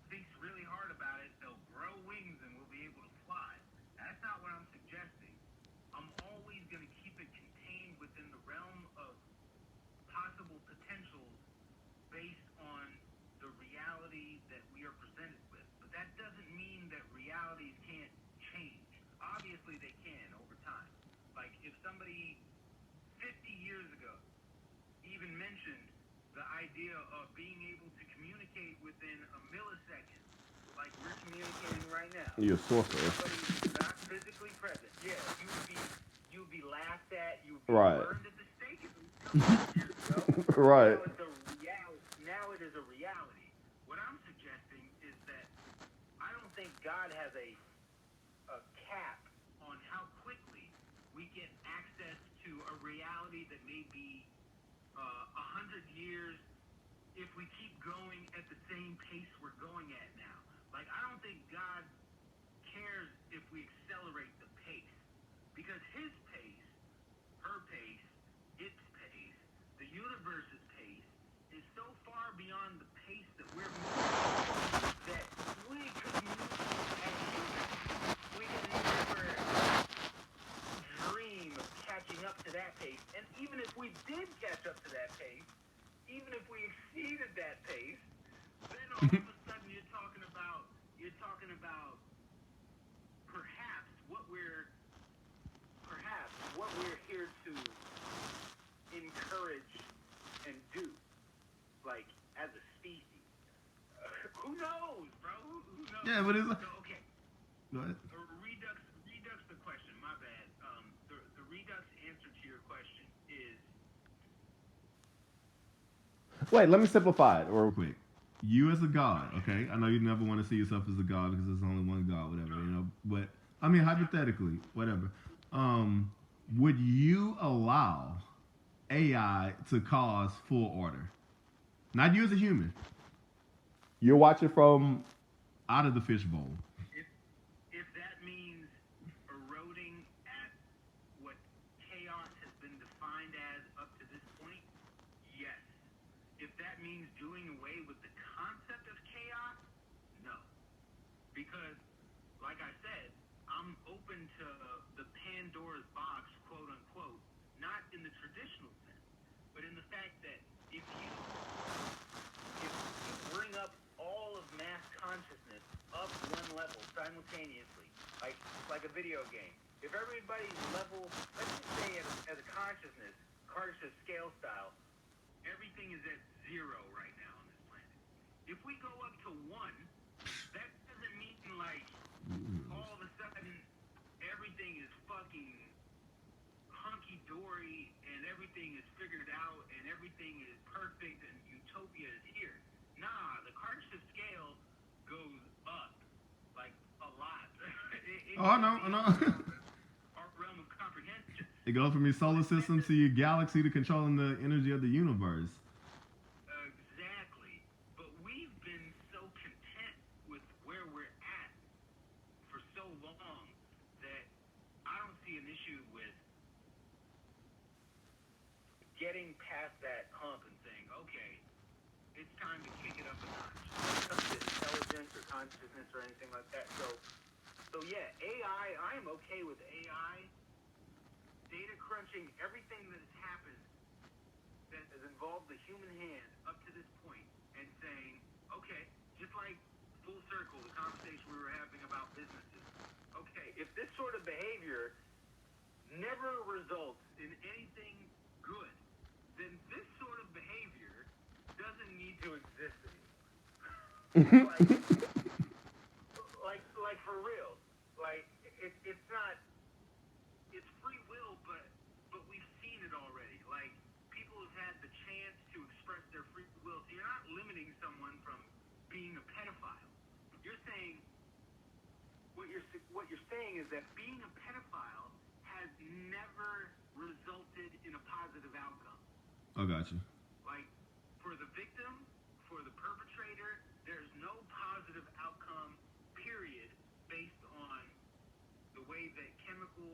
thinks really hard about it, they'll grow wings and we'll be able to fly. That's not what I'm suggesting. I'm always going to keep it contained within the realm of possible potentials based on the reality that we are presented with. But that doesn't mean that realities can't change. Obviously, they can over time. Like if somebody 50 years ago even mentioned the idea of being able to communicate within a millisecond, like we're communicating right now. You're a sorcerer. Somebody not physically present. Yeah, you would be laughed at. You would be Right. burned at the stake a couple of years ago. Right. Now it's a reality. Now it is a reality. What I'm suggesting is that I don't think God has a cap on how quickly we get access to a reality that may be 100 years if we keep going at the same pace we're going at now. Like, I don't think God cares if we accelerate the pace, because his pace, her pace, its pace, the universe's pace is so far beyond the pace that we're moving that we could move as humans. We can never dream of catching up to that pace. And even if we did catch up to that pace, even if we exceeded that pace, then all of a sudden you're talking about perhaps what we're here to encourage and do, like as a species. Who knows, bro? Who knows? Yeah, but it's like, So, okay. go ahead. Redux the question. My bad. The redux answer to your question is Wait, let me simplify it real quick. You as a god, okay? I know you never want to see yourself as a god because there's only one god, whatever, you know. But I mean, hypothetically, whatever. Would you allow AI to cause full order? Not you as a human. You're watching from out of the fishbowl. if that means eroding at what chaos has been defined as up to this point, yes. If that means doing away with the concept of chaos, like I said, I'm open to the Pandora's box, quote unquote, not in the traditional sense, but in the fact that if you bring up all of mass consciousness up one level simultaneously, like a video game, if everybody's level, let's just say as a consciousness scale style, everything is at 0 right now on this planet. If we go up to 1, that doesn't mean like all of a sudden everything is fucking hunky-dory and everything is figured out and everything is perfect and utopia is here. Nah, the conscious scale goes up like a lot. I know. Our realm of comprehension. It goes from your solar system to your galaxy to controlling the energy of the universe. Exactly. But we've been so content with where we're at for so long that I don't see an issue with getting past that hump and saying, okay, it's time to kick it up a notch. When it comes to intelligence or consciousness or anything like that. So yeah, AI, I am okay with AI data crunching everything that has happened that has involved the human hand up to this point and saying, okay, just like full circle, the conversation we were having about businesses. Okay, if this sort of behavior never results in anything good, then this sort of behavior doesn't need to exist anymore. like for real. Like it's not. It's free will, but we've seen it already. Like people have had the chance to express their free will. So you're not limiting someone from being a pedophile. You're saying what you're saying is that being a pedophile has never resulted in a positive outcome. I got you. Like for the victim, for the perpetrator, there's no positive outcome, period, based on the way that chemical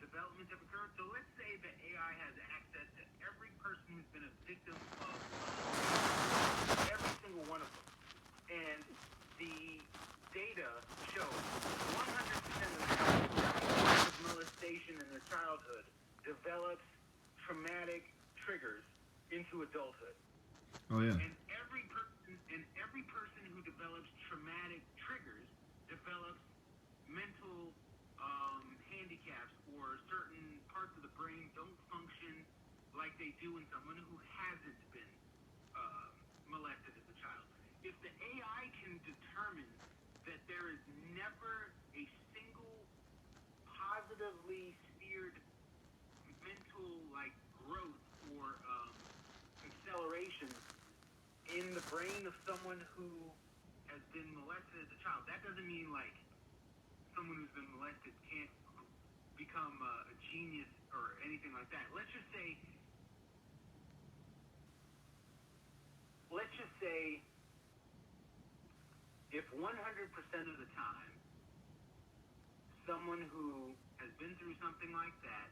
developments have occurred. So let's say that AI has access to every person who's been a victim of every single one of them. And the data shows 100% of the time of molestation in their childhood develops traumatic triggers into adulthood. Oh yeah. And every person who develops traumatic triggers develops mental handicaps, or certain parts of the brain don't function like they do in someone who hasn't been molested as a child. If the AI can determine that there is never a single positively steered mental growth or acceleration in the brain of someone who has been molested as a child, that doesn't mean someone who's been molested can't become a genius or anything like that. Let's just say if 100% of the time someone who has been through something like that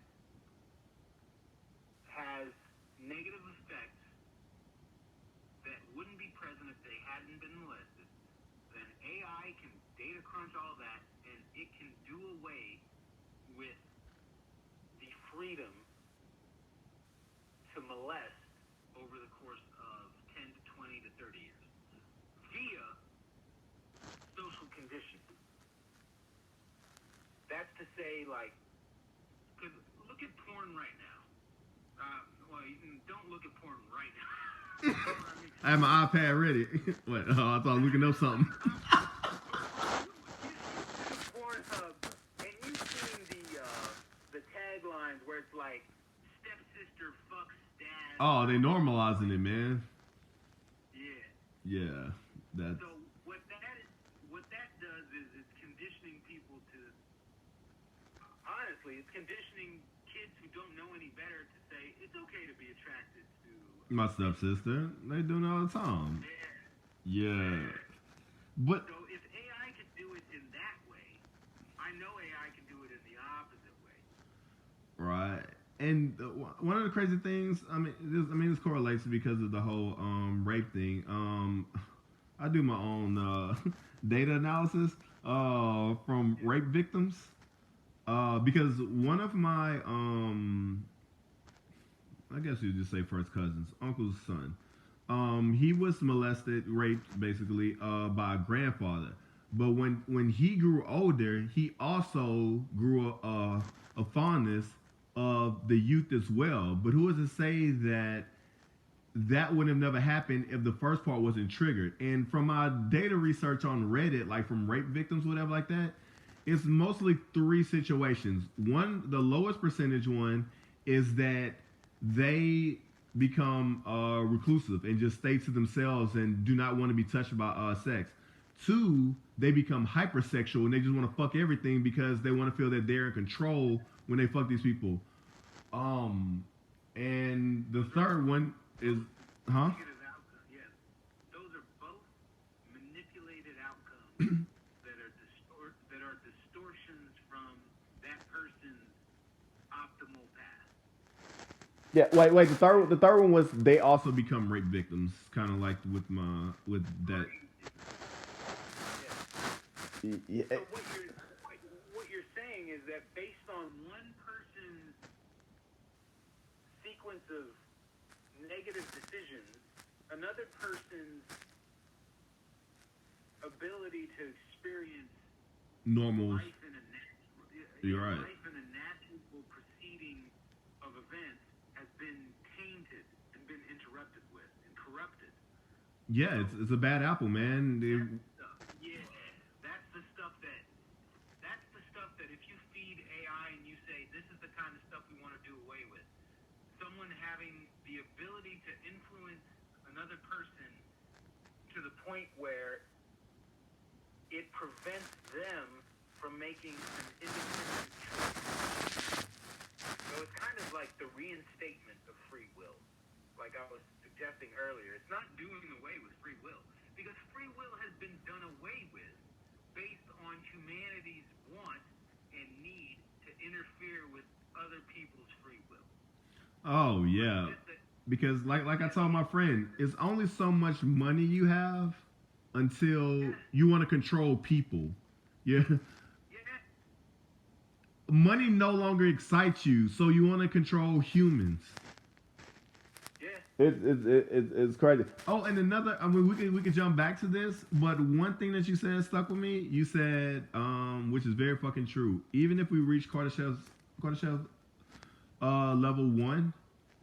has negative effects that wouldn't be present if they hadn't been molested, then AI can data crunch all that, and it can do away with the freedom to molest over the course of 10 to 20 to 30 years via social conditioning. That's to say, because look at porn right now. Well, don't look at porn right now. I have my iPad ready. What? Oh, I thought I was looking up something. Pornhub, and you've seen the taglines where it's like stepsister fucks dad. Oh, they normalizing it, man. Yeah. Yeah. That's. So what that does is it's conditioning people to. Honestly, it's conditioning kids who don't know any better to say it's okay to be attracted to My stepsister. They do it all the time. Yeah. But. So if AI can do it in that way, I know AI can do it in the opposite way. Right. And one of the crazy things, this correlates because of the whole rape thing. I do my own data analysis. from rape victims. Because one of my I guess you'd just say first cousins, uncle's son. He was molested, raped, basically, by a grandfather. But when he grew older, he also grew a fondness of the youth as well. But who is to say that that would have never happened if the first part wasn't triggered? And from my data research on Reddit, like from rape victims, whatever like that, it's mostly three situations. One, the lowest percentage one, is that they become reclusive and just stay to themselves and do not want to be touched by sex. Two, they become hypersexual and they just want to fuck everything because they want to feel that they're in control when they fuck these people. And the third one is, huh? Negative outcome. Yes, those are both manipulated outcomes that are distortions from that person's optimal path. Yeah, wait. The third one was they also become rape victims, kind of like with that. Yeah. So what you're saying is that based on one person's sequence of negative decisions, another person's ability to experience Normal. life in a You're right. life in a natural proceeding of events has been tainted and been interrupted with and corrupted. Yeah, it's a bad apple, man. Yeah, that's the stuff that if you feed AI and you say this is the kind of stuff we want to do away with, someone having the ability to influence another person to the point where it prevents them from making an independent choice. So it's kind of like the reinstatement of free will. Like I was suggesting earlier, it's not doing away with free will because free will has been done away with based on humanity's want and need to interfere with other people's free will. Oh yeah, because like I told my friend, it's only so much money you have until you want to control people. Yeah. Yeah. Money no longer excites you, so you want to control humans. Yeah. It's crazy. Oh, and another. I mean, we can jump back to this, but one thing that you said stuck with me. You said, which is very fucking true. Even if we reach Kardashev level 1,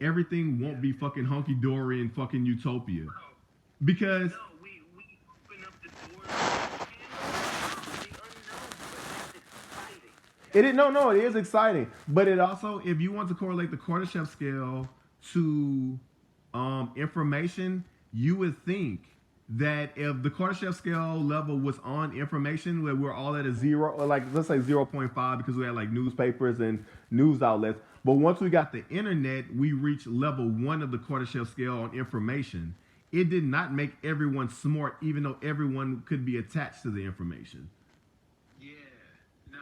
everything won't be fucking hunky dory and fucking utopia, because. No, we open up the doors to the unknown, but that's exciting. It is exciting, but it also, if you want to correlate the Kardashev scale to information, you would think that if the Kardashev scale level was on information, where we're all at a 0, or like let's say 0.5, because we had like newspapers and news outlets. But once we got the internet, we reached level 1 of the Kardashev scale on information. It did not make everyone smart, even though everyone could be attached to the information. Yeah, nah,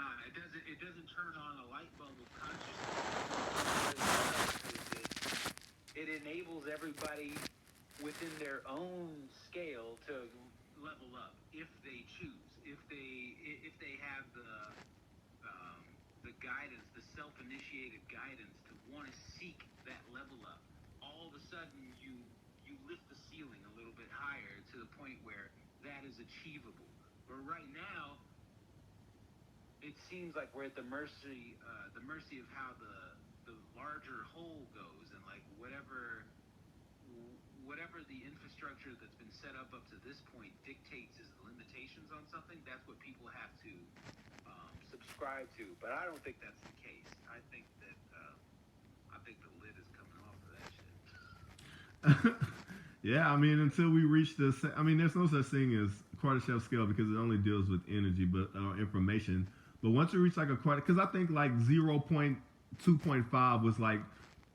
it doesn't turn on a light bulb of consciousness. It enables everybody within their own scale to level up if they choose, if they have the guidance, the self-initiated guidance to want to seek that level up. All of a sudden, you lift the ceiling a little bit higher to the point where that is achievable. But right now, it seems like we're at the mercy of how the larger whole goes, and like whatever the infrastructure that's been set up to this point dictates as limitations on something. That's what people have to subscribe to. But I don't think that's the case. I think the lid is coming off of that shit. Yeah, I mean, until we reach this, I mean, there's no such thing as Kardashev scale because it only deals with energy, but information. But once we reach like a because I think like 0.2.5 was like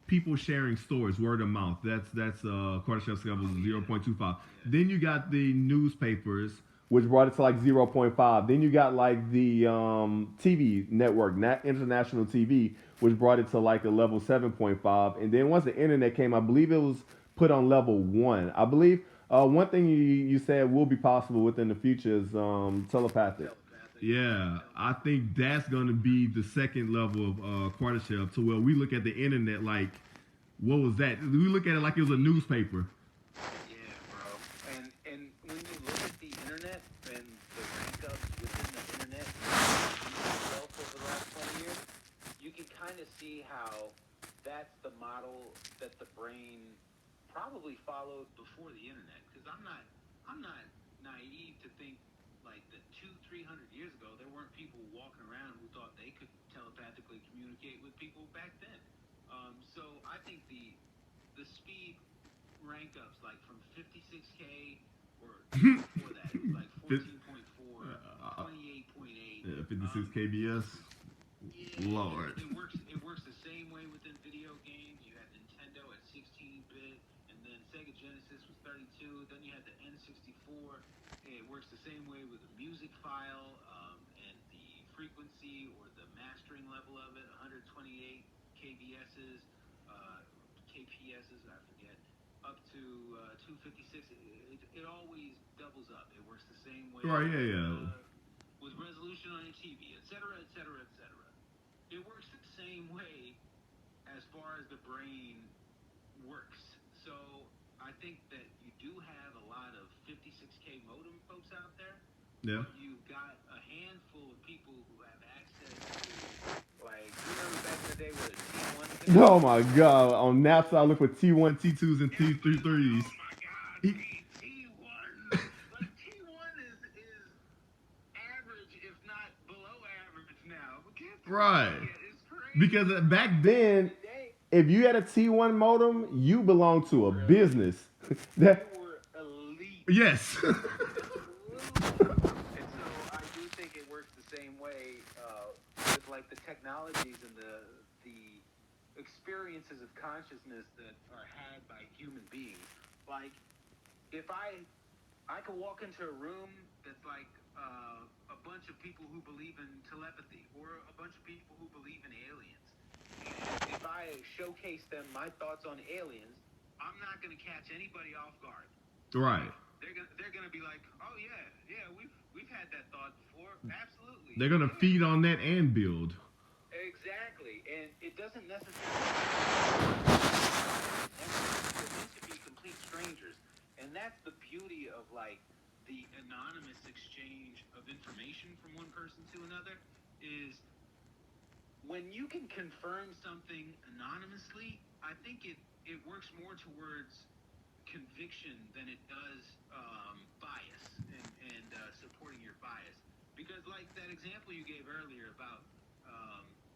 people sharing stories, word of mouth. That's Kardashev scale was 0.25. Then you got the newspapers, which brought it to like 0.5. Then you got like the TV network, international TV, which brought it to like a level 7.5. And then once the internet came, I believe it was put on level 1. I believe one thing you said will be possible within the future is telepathic. Yeah, I think that's gonna be the second level of Kardashev, to where we look at the internet like, what was that? We look at it like it was a newspaper. Yeah, bro. And when you look at the internet and the rank ups within the internet itself over the last 20 years, you can kind of see how that's the model that the brain probably followed before the internet. Because I'm not naive to think like that 200-300 years ago there weren't people walking around who thought they could telepathically communicate with people back then. So I think the speed rank ups like from 56K or before that it was like 14.4, 28.8. 56 kbs. Yeah, Lord. It works the same way within video games. You had Nintendo at 16-bit, and then Sega Genesis was 32. Then you had the N64. It works the same way with the music file and the frequency or the mastering level of it. 128 kbs's, kps's, I forget, up to 256. It always doubles up. It works the same way. Right, yeah. With resolution on your TV, etc., etc., etc. It works the same way as far as the brain works. So I think that you do have a lot of 56K modem folks out there. Yeah. But you've got a handful of people who have access to, like, you remember back in the day with a T1? Oh my God! On Napster, I look for T1, T2s, and T33s. Oh my God, T1. Like T1 is average, if not below average now. Right. It's crazy. Because back then, if you had a T1 modem, you belonged to a business. That You were elite. yes. And so I do think it works the same way with like the technologies and the experiences of consciousness that are had by human beings. Like if I could walk into a room that's like a bunch of people who believe in telepathy or a bunch of people who believe in aliens. And if I showcase them my thoughts on aliens, I'm not going to catch anybody off guard. Right. They're gonna be like, oh yeah, we've had that thought before. Absolutely. They're gonna feed on that and build. Exactly, and it doesn't necessarily. These could be complete strangers, and that's the beauty of like the anonymous exchange of information from one person to another. Is when you can confirm something anonymously, I think it works more towards conviction than it does bias and supporting your bias. Because like that example you gave earlier about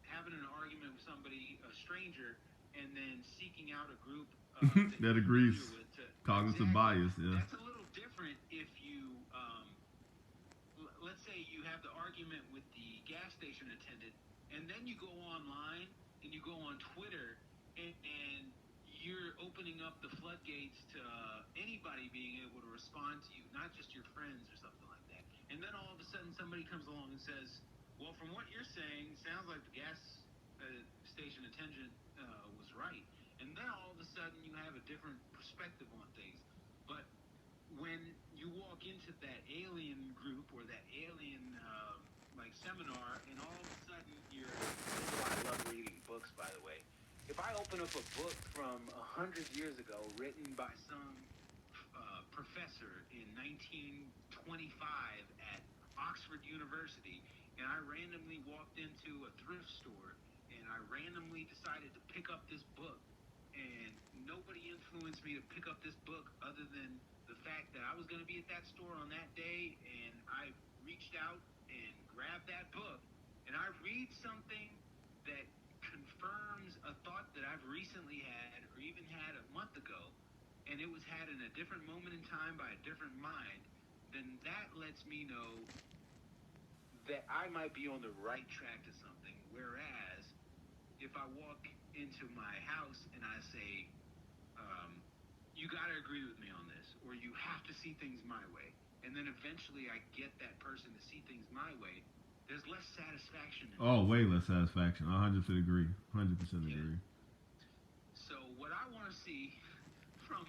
having an argument with somebody, a stranger, and then seeking out a group that agrees. With Cognitive bias, yeah. That's a little different if you, let's say you have the argument with the gas station attendant, and then you go online and you go on Twitter and you're opening up the floodgates to anybody being able to respond to you, not just your friends or something like that. And then all of a sudden somebody comes along and says, well, from what you're saying, sounds like the gas station attendant was right. And then all of a sudden you have a different perspective on things. But when you walk into that alien group or that alien like seminar, and all of a sudden this is why I love reading books, by the way. If I open up a book from 100 years ago, written by some professor in 1925 at Oxford University, and I randomly walked into a thrift store, and I randomly decided to pick up this book, and nobody influenced me to pick up this book other than the fact that I was going to be at that store on that day, and I reached out and grabbed that book, and I read something that confirms a thought that I've recently had or even had a month ago, and it was had in a different moment in time by a different mind, then that lets me know that I might be on the right track to something. Whereas if I walk into my house and I say, you got to agree with me on this, or you have to see things my way, and then eventually I get that person to see things my way, there's less satisfaction in Oh, way less satisfaction. 100% agree. 100% agree. So what I want to see from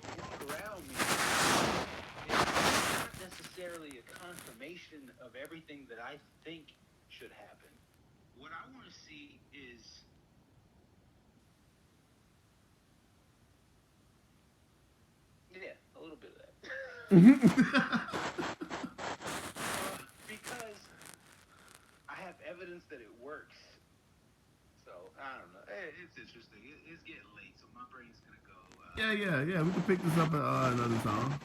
the world around me is not necessarily necessarily a confirmation of everything that I think should happen. What I want to see is a little bit of that. Because I have evidence that it works. So I don't know. It's interesting. It's getting late, so my brain's gonna go. Yeah. We can pick this up another time.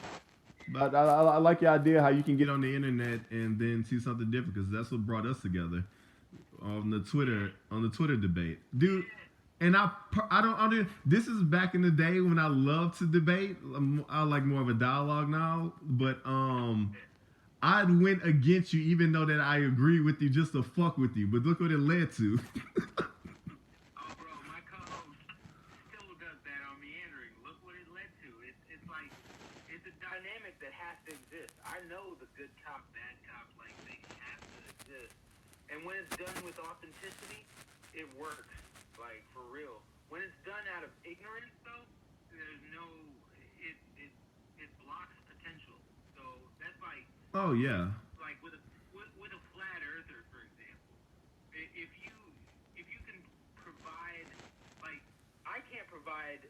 But I like your idea how you can get on the internet and then see something different, because that's what brought us together on the Twitter debate, dude. And I don't. This is back in the day when I loved to debate. I like more of a dialogue now, but I went against you even though that I agree with you just to fuck with you. But look what it led to. Oh, bro, my co-host still does that on Meandering. Look what it led to. It's like, it's a dynamic that has to exist. I know the good cop, bad cop, like, they have to exist. And when it's done with authenticity, it works, like, for real. When it's done out of ignorance, though, there's no, it blocks potential. So that's like, Oh yeah. like with a flat earther, for example, if you can provide, like, I can't provide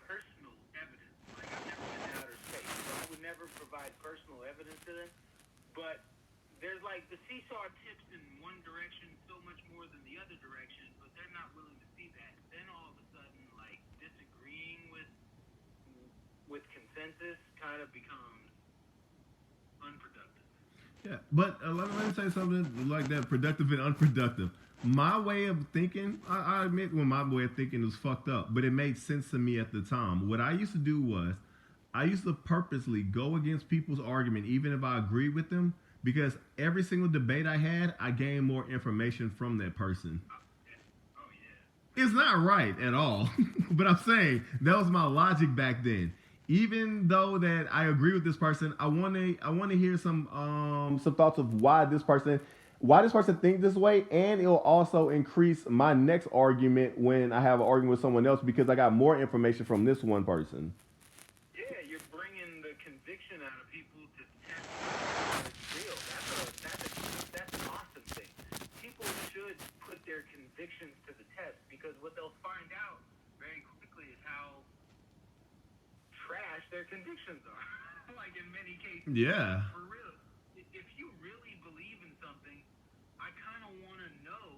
personal evidence. Like, I've never been to outer space, so I would never provide personal evidence to them. But there's like the seesaw tips in one direction so much more than the other direction, but they're not willing to see that. Then all of a sudden, like, disagreeing with consensus kind of becomes unproductive. Yeah, but let me say something like that: productive and unproductive. My way of thinking, I admit when my way of thinking was fucked up, but it made sense to me at the time. What I used to do was, I used to purposely go against people's argument, even if I agreed with them, because every single debate I had, I gained more information from that person. Oh yeah. It's not right at all, but I'm saying that was my logic back then. Even though that I agree with this person, I want to hear some thoughts of why this person thinks this way, and it will also increase my next argument when I have an argument with someone else, because I got more information from this one person. Yeah, you're bringing the conviction out of people to test whether it's real. That's an awesome thing. People should put their convictions to the test, because what they'll find out very quickly is how trash their convictions are. Like, in many cases. Yeah. For real. If you really believe in something, I kind of want to know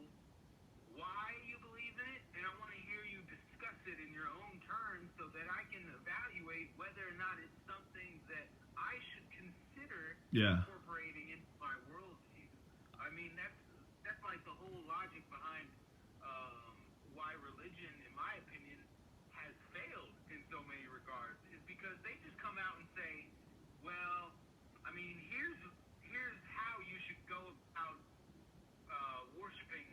why you believe in it, and I want to hear you discuss it in your own terms so that I can evaluate whether or not it's something that I should consider incorporating into my worldview. I mean, that's like the whole logic behind why religion, in my opinion, has failed in so many regards, is because they just come out and say, well, I mean, here's how you should go about worshiping,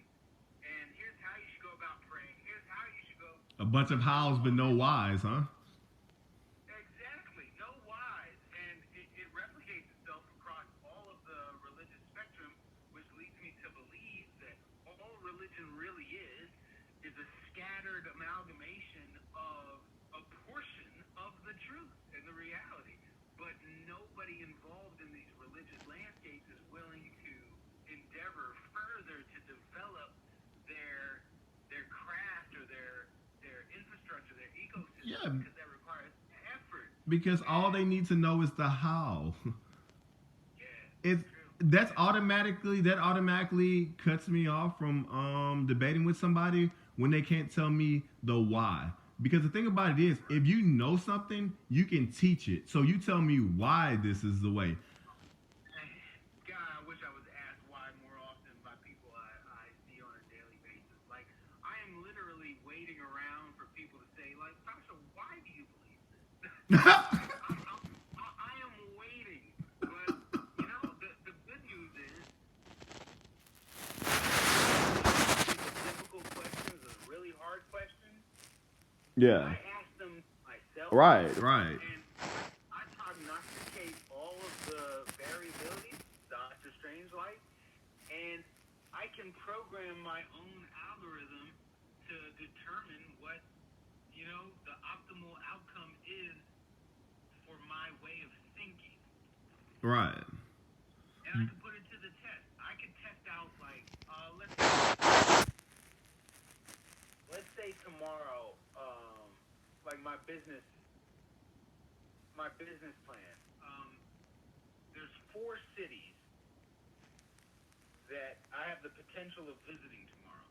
and here's how you should go about praying, here's how you should go. A bunch of hows, but no whys, huh? Exactly, no whys, and it replicates itself across all of the religious spectrum, which leads me to believe that all religion really is a scattered amalgamation of a portion of the truth and the reality. But nobody involved in these religious landscapes is willing to endeavor further to develop their craft or their infrastructure, their ecosystem, because that requires effort. Because all they need to know is the how. Yeah, That automatically cuts me off from debating with somebody when they can't tell me the why. Because the thing about it is, if you know something, you can teach it. So you tell me why this is the way. God, I wish I was asked why more often by people I see on a daily basis. Like, I am literally waiting around for people to say, like, Sasha, why do you believe this? I am waiting. But, you know, the good news is, difficult questions, a really hard question, Yeah. I ask them myself. Right. And I prognosticate all of the variability, Dr. Strangelike, and I can program my own algorithm to determine what, you know, the optimal outcome is for my way of thinking. Right. I can put it to the test. I can test out like let's say tomorrow, like my business plan. There's 4 cities that I have the potential of visiting tomorrow.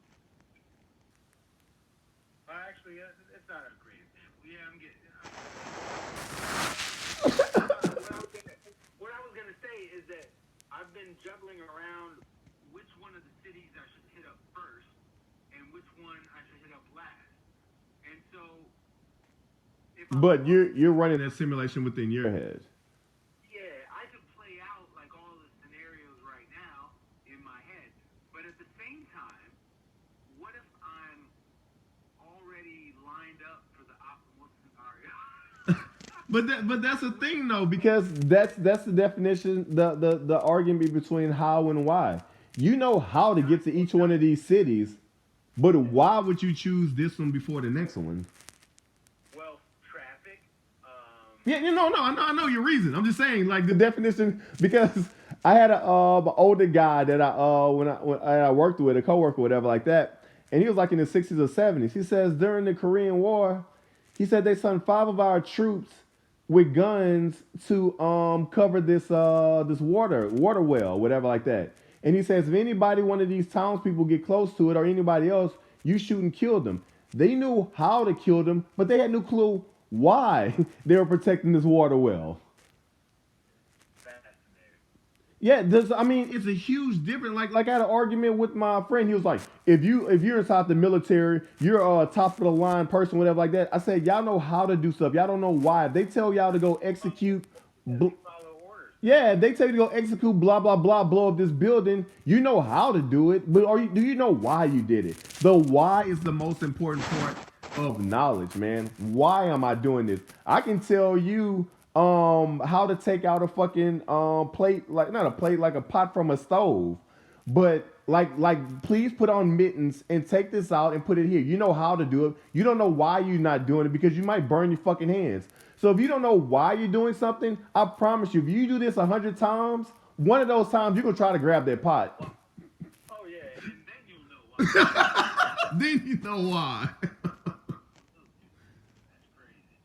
Actually, it's not a great example. Yeah, I'm getting. What I was gonna say is that I've been juggling around which one of the cities I should hit up first and which one I should hit up last. And so, But you're running that simulation within your head. yeah, I could play out like all the scenarios right now in my head. But at the same time, what if I'm already lined up for the optimal scenario? But that's the thing though, because that's the definition, the argument between how and why. You know how to get to each one of these cities, but why would you choose this one before the next one? Well, traffic. Yeah, no, I know your reason. I'm just saying, like the definition, because I had an older guy that when I worked with, a coworker, whatever like that, and he was like in the 60s or 70s. He says during the Korean War, he said they sent 5 of our troops with guns to cover this water well, whatever like that. And he says if anybody, one of these townspeople get close to it or anybody else, you shoot and kill them. They knew how to kill them, but they had no clue why they were protecting this water well. Yeah, it's a huge difference. Like I had an argument with my friend. He was like, if you're inside the military, you're a top of the line person, whatever like that. I said, y'all know how to do stuff. Y'all don't know why. If they tell y'all to go execute, Follow orders. yeah, if they tell you to go execute, blah blah blah, blow up this building, you know how to do it. But do you know why you did it? The why is the most important part of knowledge, man. Why am I doing this? I can tell you how to take out a fucking plate, like not a plate, like a pot from a stove, but like please put on mittens and take this out and put it here. You know how to do it. You don't know why you're not doing it because you might burn your fucking hands. So if you don't know why you're doing something, I promise you, if you do this 100 times, one of those times you're gonna try to grab that pot. Oh yeah, and then you'll know why. Then you know why. That's crazy.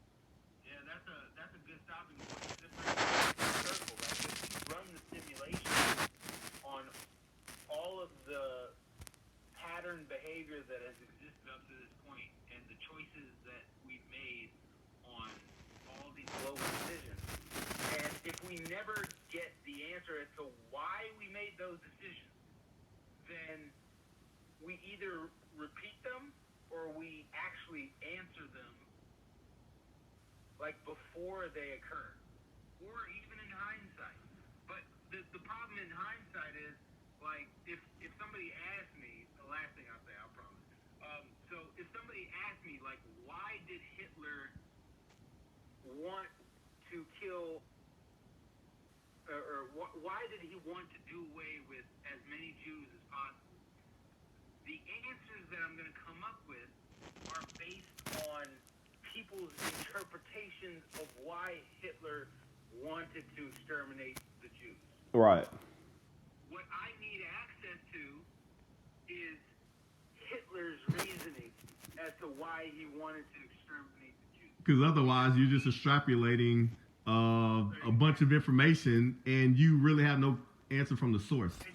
Yeah, that's a good stopping point. It's a circle. Like if you run the simulation on all of the pattern behavior that has existed up to this point and the choices that we've made on all these global decisions, and if we never get the answer as to why we made those decisions, then we either repeat them or we actually answer them like before they occur, or even in hindsight. But the problem in hindsight is, like, if somebody asked me, the last thing I'll say, I promise. So if somebody asked me, like, why did Hitler want to kill, or why did he want to do away with as many Jews as possible? The answers that I'm going to come up with are based on people's interpretations of why Hitler wanted to exterminate the Jews. Right. What I need access to is Hitler's reasoning as to why he wanted to exterminate the Jews. Because otherwise, you're just extrapolating a bunch of information, and you really have no answer from the source. And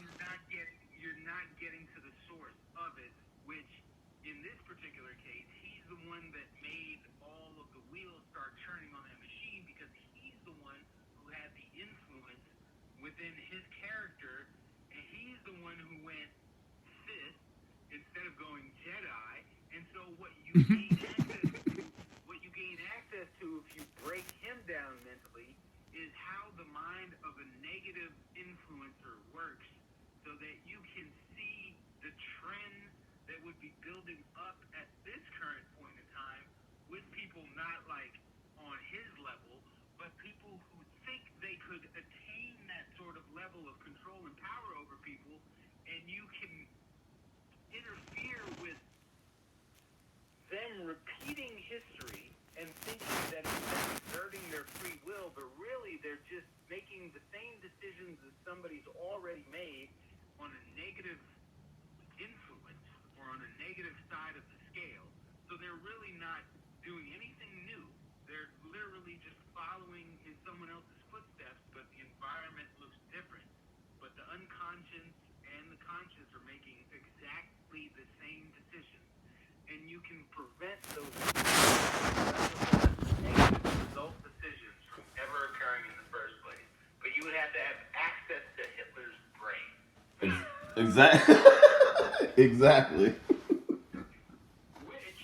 you're not getting to the source of it, which in this particular case, he's the one that made all of the wheels start turning on that machine because he's the one who had the influence within his character, and he's the one who went Sith instead of going Jedi. And so what you gain access to if you break him down mentally is how the mind of a negative influencer works, so that you can see the trend that would be building up at this current point in time with people not like on his level, but people who think they could attain that sort of level of control and power over people, and you can interfere with them repeating history and thinking that it's exerting their free will, but really they're just making the same decisions decisions that somebody's already made on a negative influence or on a negative side of the scale. So they're really not doing anything new. They're literally just following in someone else's footsteps, but the environment looks different. But the unconscious and the conscious are making exactly the same decisions. And you can prevent those negative result decisions from ever occurring in the first place. But you would have to have access to Hitler's brain. Exactly. Exactly. Which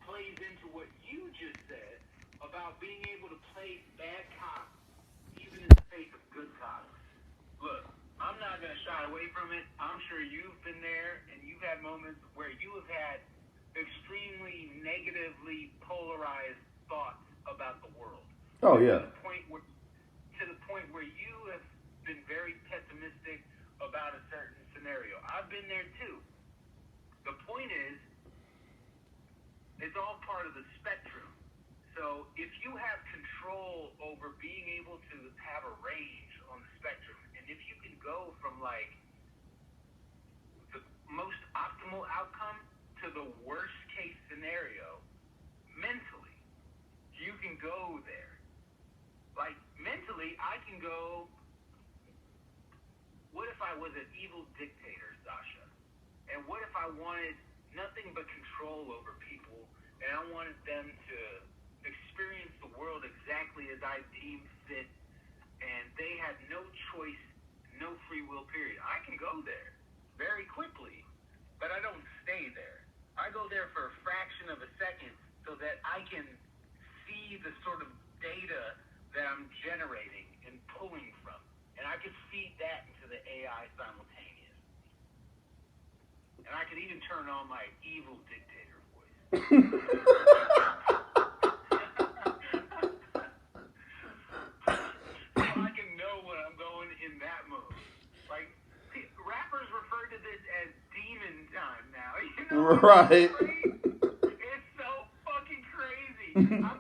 plays into what you just said about being able to play bad cops even in the face of good cops. Look, I'm not going to shy away from it. I'm sure you've been there and you've had moments where you have had extremely negatively polarized thoughts about the world. Oh yeah. To the point where you have been very pessimistic about a certain scenario. I've been there too. The point is, it's all part of the spectrum. So if you have control over being able to have a range on the spectrum, and if you can go from like the most optimal outcome to the worst case scenario mentally, you can go there. Like mentally, I can go, what if I was an evil dictator, Sasha? And what if I wanted nothing but control over people, and I wanted them to experience the world exactly as I deemed fit, and they had no choice, no free will, period. I can go there very quickly, but I don't stay there. I go there for a fraction of a second so that I can see the sort of data that I'm generating and pulling from, and I can feed that into the AI simultaneous. And I could even turn on my evil dictator voice. So I can know when I'm going in that mode. Like, rappers refer to this as demon time now. You know? Right. It's so fucking crazy. I'm